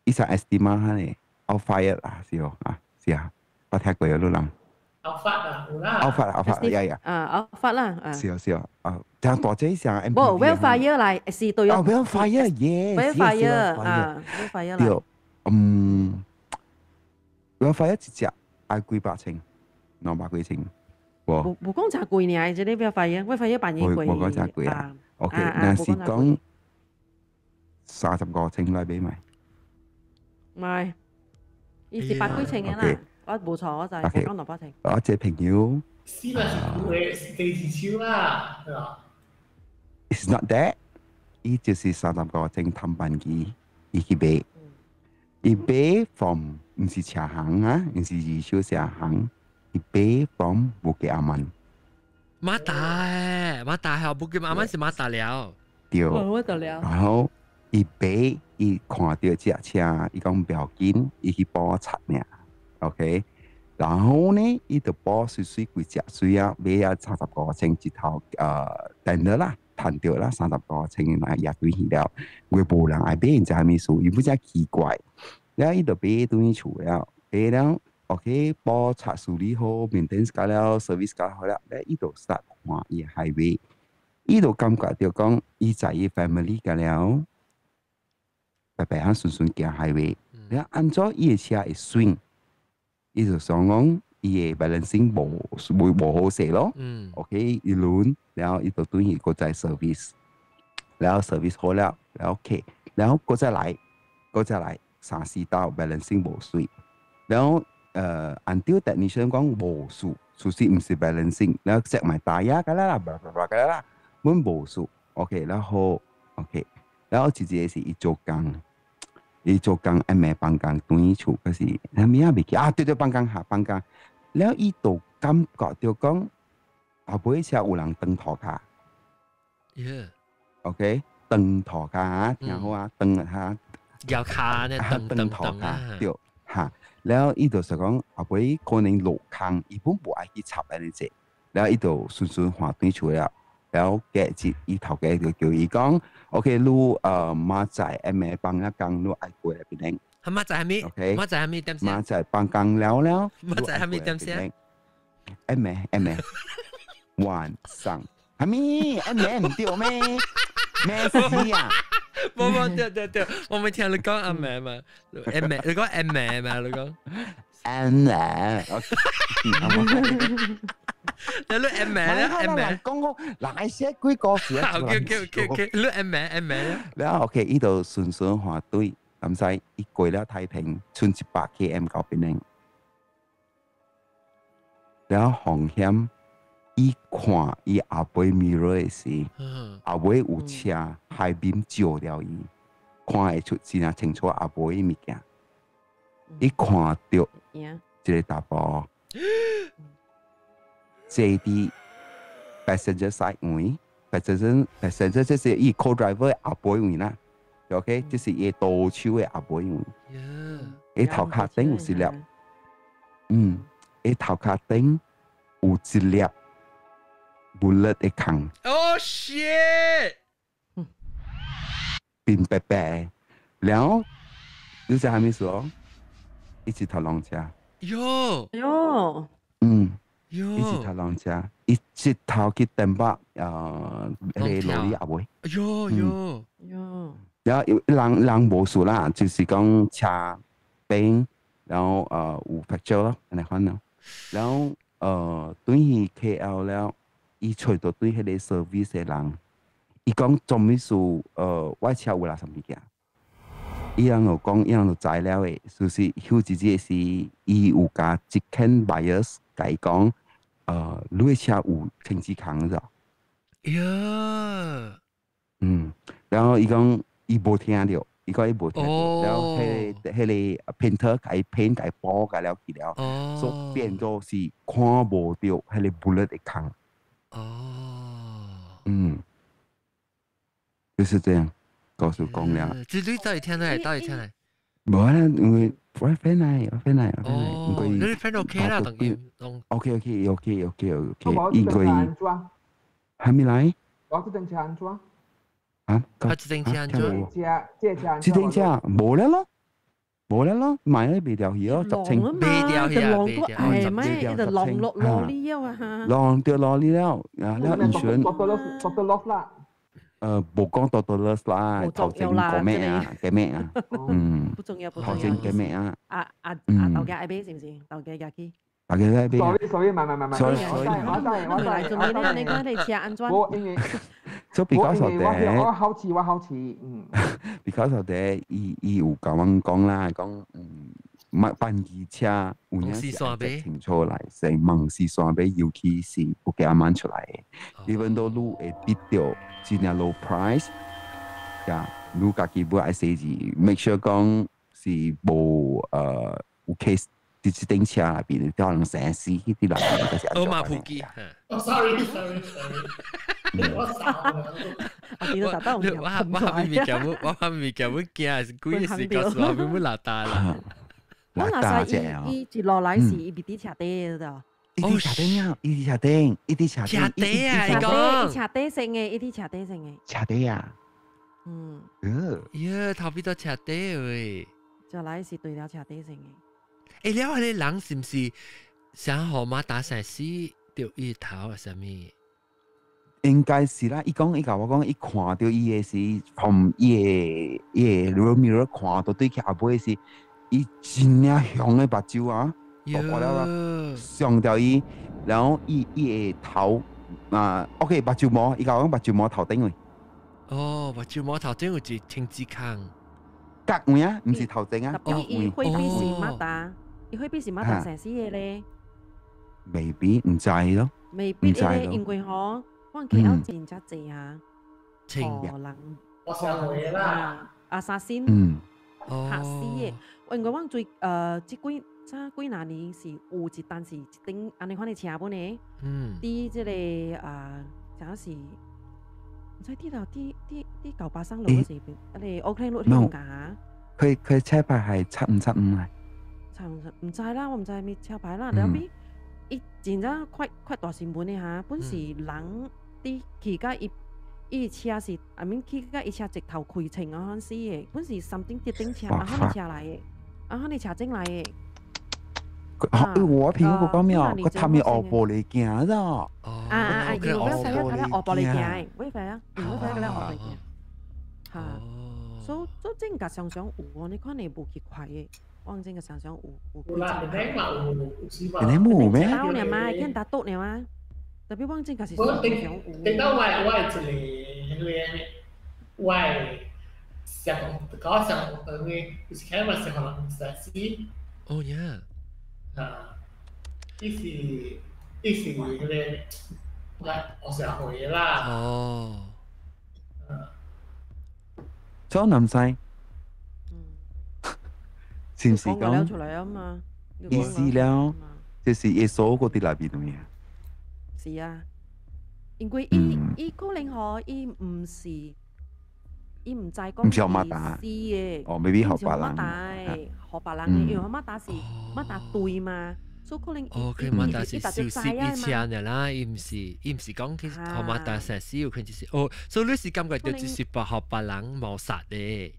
K: 依隻 SD 嘛嚇你 ，Outfire 啊，是哦啊，是啊，我聽過有啲人。Outfire 呀
F: ，Outfire 啦，
K: 是啊，但係大隻上 ，
F: 冇 Wellfire 嚟，是對咗。
K: Wellfire
F: yes，Wellfire 嚟。
K: Wellfire 一隻嗌幾百千，200幾千。
F: 冇講真貴呢，即係 Wellfire 扮嘢貴。
K: 冇講真貴啊。OK， 那是講30個千來俾咪。
F: 唔係，28幾千嘅啦。我冇錯，我就係講200千。
K: 我隻朋友。
E: 是啦，是地址超啦，係嘛
K: ？It's not that， 伊就是30個正氹辦機，伊去買，伊買 from 唔是車行啊，唔是二手車行，伊買 from 布吉阿曼。
A: 馬大係布吉阿曼是馬大了。
K: 對。
F: 我得了。
K: 然後伊買，伊看到隻車，伊講不要緊，伊去幫我擦命。OK， 然後呢，伊就包水幾隻水啊，買啊30個千一頭等咗啦，賺到啦30個千嗱也對去了，我冇人愛買人家咪數，伊不真奇怪，然後伊就買對去處了，買了 OK 包擦處理好 ，maintenance 搞了 ，service 搞好了，咧伊就 start 看伊highway，伊就感覺到講伊在伊 family 搞了，白白行順順行 highway， 然後按照伊嘅車會swing。伊就想講，伊嘅 balancing 冇好勢咯。OK， 一輪，然後伊就對佢個再 service， 然後 service 好了，然後 OK， 然後個再來3-4道 balancing 冇水，然後until technician 講冇數，數是唔是 balancing， 然後 check 埋大呀，㗎啦，滿冇數 ，OK， 然後 OK， 然後直接是一做工。伊做工誒咩幫工對處，可是係咩啊？未記啊！對幫工下幫工，然後伊就感覺到講，後尾車有人蹬塗骹。OK， 蹬塗骹啊，聽好啊，蹬下。
A: 搖骹呢？蹬
K: 塗骹對嚇，然後伊就想講後尾可能落坑，伊本無愛去插安尼隻，然後伊就順順換對處了。然後嘅節伊頭家就叫伊講 ，OK， 你馬仔誒咩幫一工，你愛過嚟邊領？
A: 係馬仔係咪
K: ？OK，
A: 馬仔係咪點先？
K: 馬仔幫工了，
A: 馬仔係咪點先？
K: 誒咩晚上係咪？誒咩唔對咩？咩事啊？
A: 冇，對，我未聽你講阿咩嘛？誒咩？你講誒咩嘛？你講
K: 誒咩 ？OK。
A: 你錄 M 名咧 ？M 名
K: 講好，嗱寫幾個字啊
A: ？OK， 錄 M 名咧。
K: 然後 OK， 呢度順順下對，咁使一過了太平，剩100 km 到邊領。然後風險，伊看伊後背 mirror 嘅時，後背有車海邊照了伊，看會出真係清楚後背嘅物件。伊看到一個大波。坐啲 passenger side 位 passenger 即是伊 co-driver 後背位啦 ，OK， 即是伊倒手嘅後背位。伊頭殼頂有一粒，伊頭殼頂有一粒 bullet 嘅坑。
A: Oh shit！
K: 變白白，然後你知係咩事哦？一直頭浪車。
A: 喲。
K: 一直頭浪車，一直頭去登北你羅里阿妹。
A: 喲。
K: 然後人無數啦，就是講車病，然後有 fracture 咯，安尼款咯。然後對於 KL 了，伊找到對迄個 service 嘅人，伊講做咩事我車有啦什物件？伊人就講，伊人就知了誒，就是休姐姐是伊有甲一間 buyers 甲伊講，你嘅車有停止坑咗。然後伊講伊無聽到，伊講伊無聽到，然後迄個 painter 甲伊 paint 甲伊補甲了去了，所以變咗是看無到迄個 bullet 嘅坑。就是這樣。告訴講了，
A: 這你到底聽嚟？
K: 冇啊，因為我 friend 嚟，
A: 你 friend OK 啦，當然。
K: OK，應該。還沒來？
B: 我這陣車安怎？
A: 啊？這陣車安怎？
K: 這陣車冇了咯，買咗未掉去咯，10千。
A: 未掉去啊！
F: 係咩？一直浪落攞呢啊嘛。
K: 浪掉落呢了，然後 insurance。Total
B: loss 啦。
K: 冇講多啦，頭先講咩啊？
F: 不重要，
K: 頭先講咩啊？
F: 豆嘅 I B 是唔是？豆嘅日記。
K: 豆嘅 I B。
B: sorry，唔係。
F: 我嚟做咩咧？你講你車安裝？
K: 所以比較實嘅。
B: 我好奇。
K: because 實嘅，伊有甲我講啦，講乜辦二車，有陣時係清楚嚟，成問是算俾尤其是不幾啱出嚟，even though 你會跌到真係 low price，呀，你家己要愛寫字 ，make sure 講是無有 case 啲電車入邊，可能成死啲人就是安
A: 裝嘅。
E: 哦，sorry，我
A: 咪叫我驚是幾時告訴我邊冇落大啦。
F: 我那時伊一落來時，伊別啲車底的。
K: 伊啲車底啊！伊啲車底，伊啲車底。
A: 車底啊！你
F: 講。車底性嘅，伊啲車底性嘅。
K: 車底啊！
A: 頭邊都車底喂。
F: 就來是對了車底性
A: 嘅。了嗰啲人是唔是想號碼打成死掉伊頭啊？什麼？
K: 應該是啦，伊甲我講，伊看到伊嘅是，從伊嘅 mirror 看到對佢後背是。伊真正香嘅目睭啊，我了上掉伊，然後伊嘅頭OK 目睭膜，伊甲我講目睭膜頭頂位。
A: 目睭膜頭頂有一青紫坑。
K: 隔位啊，唔是頭頂啊。
F: 特別伊會比是乜打？伊會比是乜打成死嘢咧？
K: 未必唔知咯。
F: 未必咧，因為嗬，我見有真真濟啊，可能
E: 我想回啦，
F: 阿沙仙。嚇死嘅！因為我最即幾那年是有一單是一頂安尼款嘅車本咧，啲即個假是唔知啲舊巴生路嗰時，你奧克蘭路呢邊㗎？
K: 佢車牌係7575啊？
F: 唔知啦，我唔知咩車牌啦。後尾伊真正快大新聞嘅嚇，本是人啲期間伊車是I mean佢個伊車直頭開程啊！嗰時嘅，本是something跌頂車，啊，你車嚟嘅，啊，你車整嚟嘅。
K: 我平嗰個咩啊？佢探面學玻璃鏡咋？
F: 要咩使啊？睇下學玻璃鏡，咩使啊？咩使嗰啲學玻璃鏡？嚇，所以真係常常有喎，你看你無去快嘅，我真係常常有。
K: 你冇咩？
F: 刀呢嘛，見打刀呢嘛。特別往正確是想有。
E: 等到我想搞想就是開嘛時候能實施。
A: 哦呀。
E: 意思嗰啲，我想回啦。
A: 哦。
K: 咗南西。是唔是講？
F: 出嚟啊嘛。
K: 意思了，就是耶穌嗰啲那邊嘅。
F: 是啊，因為伊可能嗬，伊唔是，伊唔知講
K: 學馬達
F: 嘅，
K: 哦，未必學白
F: 人，學白人嘅，因為馬達是馬達對嘛，所以可能
A: 佢馬達是少時以前嘅啦，伊唔是講佢學馬達成時有佢就是所以你是感覺到就是白學白人冇殺嘅。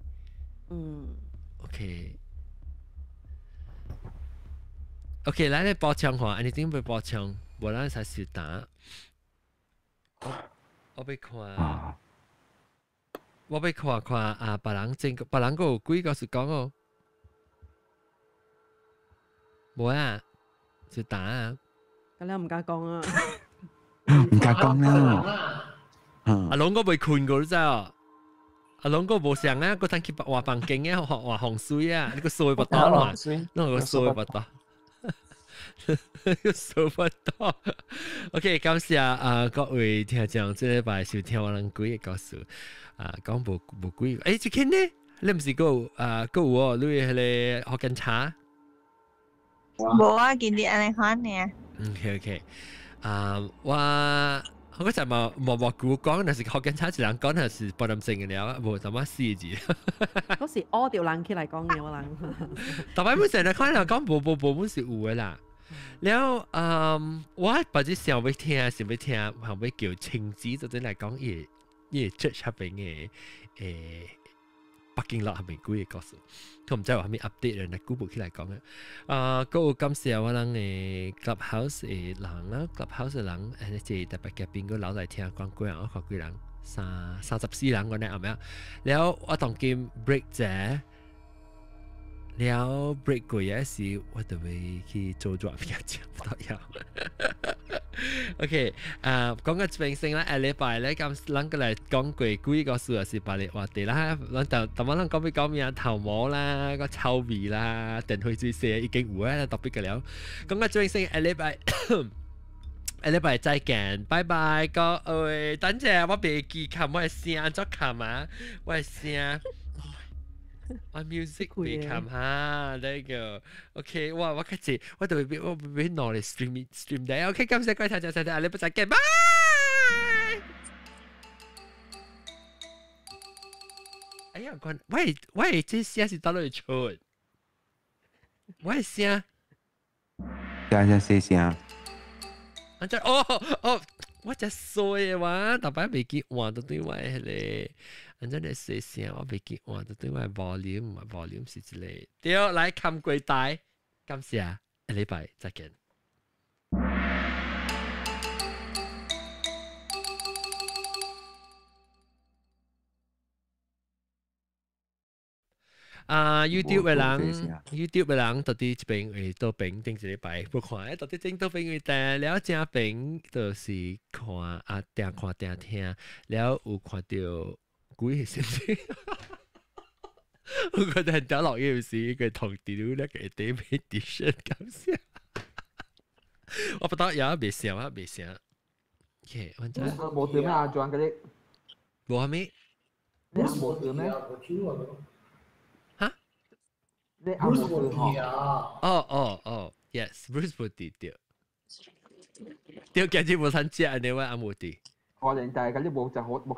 A: OK， 來你補充下，你點會補充？無咱才是打。我要看啊！別人個有幾個是講哦，冇啊，是打啊。
F: 咁你唔敢講啊？
K: 唔敢講啦。
A: 阿龍哥未困過啫。阿龍哥冇上啊，個陣去話房間嘅話洪水啊，你個水不多嘛？那個水不多。數不到 ，OK， 感謝各位聽眾，這禮拜收聽我哋幾個故事講無幾個，最近呢，你唔是個有哦，你係嚟學緊茶？
G: 冇啊，見啲安尼看呢。
A: OK， 我嗰陣冇估講，但是學緊茶一人講，但是不能正嘅了，冇怎麼試字。
F: 嗰時屙條冷氣嚟講嘢，我諗。
A: 但係本成日看人講冇本是有嘅啦。แล้ว我不知想要聽，後尾叫青子，就真嚟講嘢 church 入邊嘅北京樂係咪幾個故事？佢唔知話係咪 update 人嚟估部起嚟講嘅。嗰個感謝我哋嘅 clubhouse 嘅人啦 ，clubhouse 嘅人即係特別嘅邊個留嚟聽講幾人，我講幾人34人嗰啲係咪啊？แล้ว我當佢 break 啫。แล้ว break 過嘢時，我就會去做咗邊個節目都有。OK， 講個平性啦，禮拜咧咁啷個嚟講過幾個數又是把你話題啦，啷就啷講咩頭毛啦，個臭味啦，定去最寫已經有啦，特別嘅了。講個平性禮拜再見，拜拜各位，等陣我別記琴，我係聲作琴啊，我係聲。我 music 被冚下，呢個 OK， 哇！我開始我就會攞嚟 stream 啲 OK， 感謝各位聽眾收聽，你不再見，拜。哎呀，喂，這聲是到哪裡出？喂聲，
K: 聲。
A: 安怎哦，我只衰嘅話，特別未記換到對位咧。安怎你細聲，我未記換到對位 volume 是之類。對，來冚櫃帶，感謝，下禮拜再見。YouTube 嘅人到底這邊會到邊頂一禮拜不看，到底整到邊會睇，了正邊就是看定看定聽，了有看到幾個先生，我覺得很屌落嘅是一個同調那個 David Edition 咁笑，我不知有未笑啊未笑。OK， 我真
B: 冇對咩啊？做緊嗰啲
A: 冇咩？
B: 你冇對咩？你阿冇對
E: 啊？
A: 哦 ，yes，Bruce Woody 對，今日冇參加，你話阿冇對。
B: 可能但係嗰啲冇就好冇跟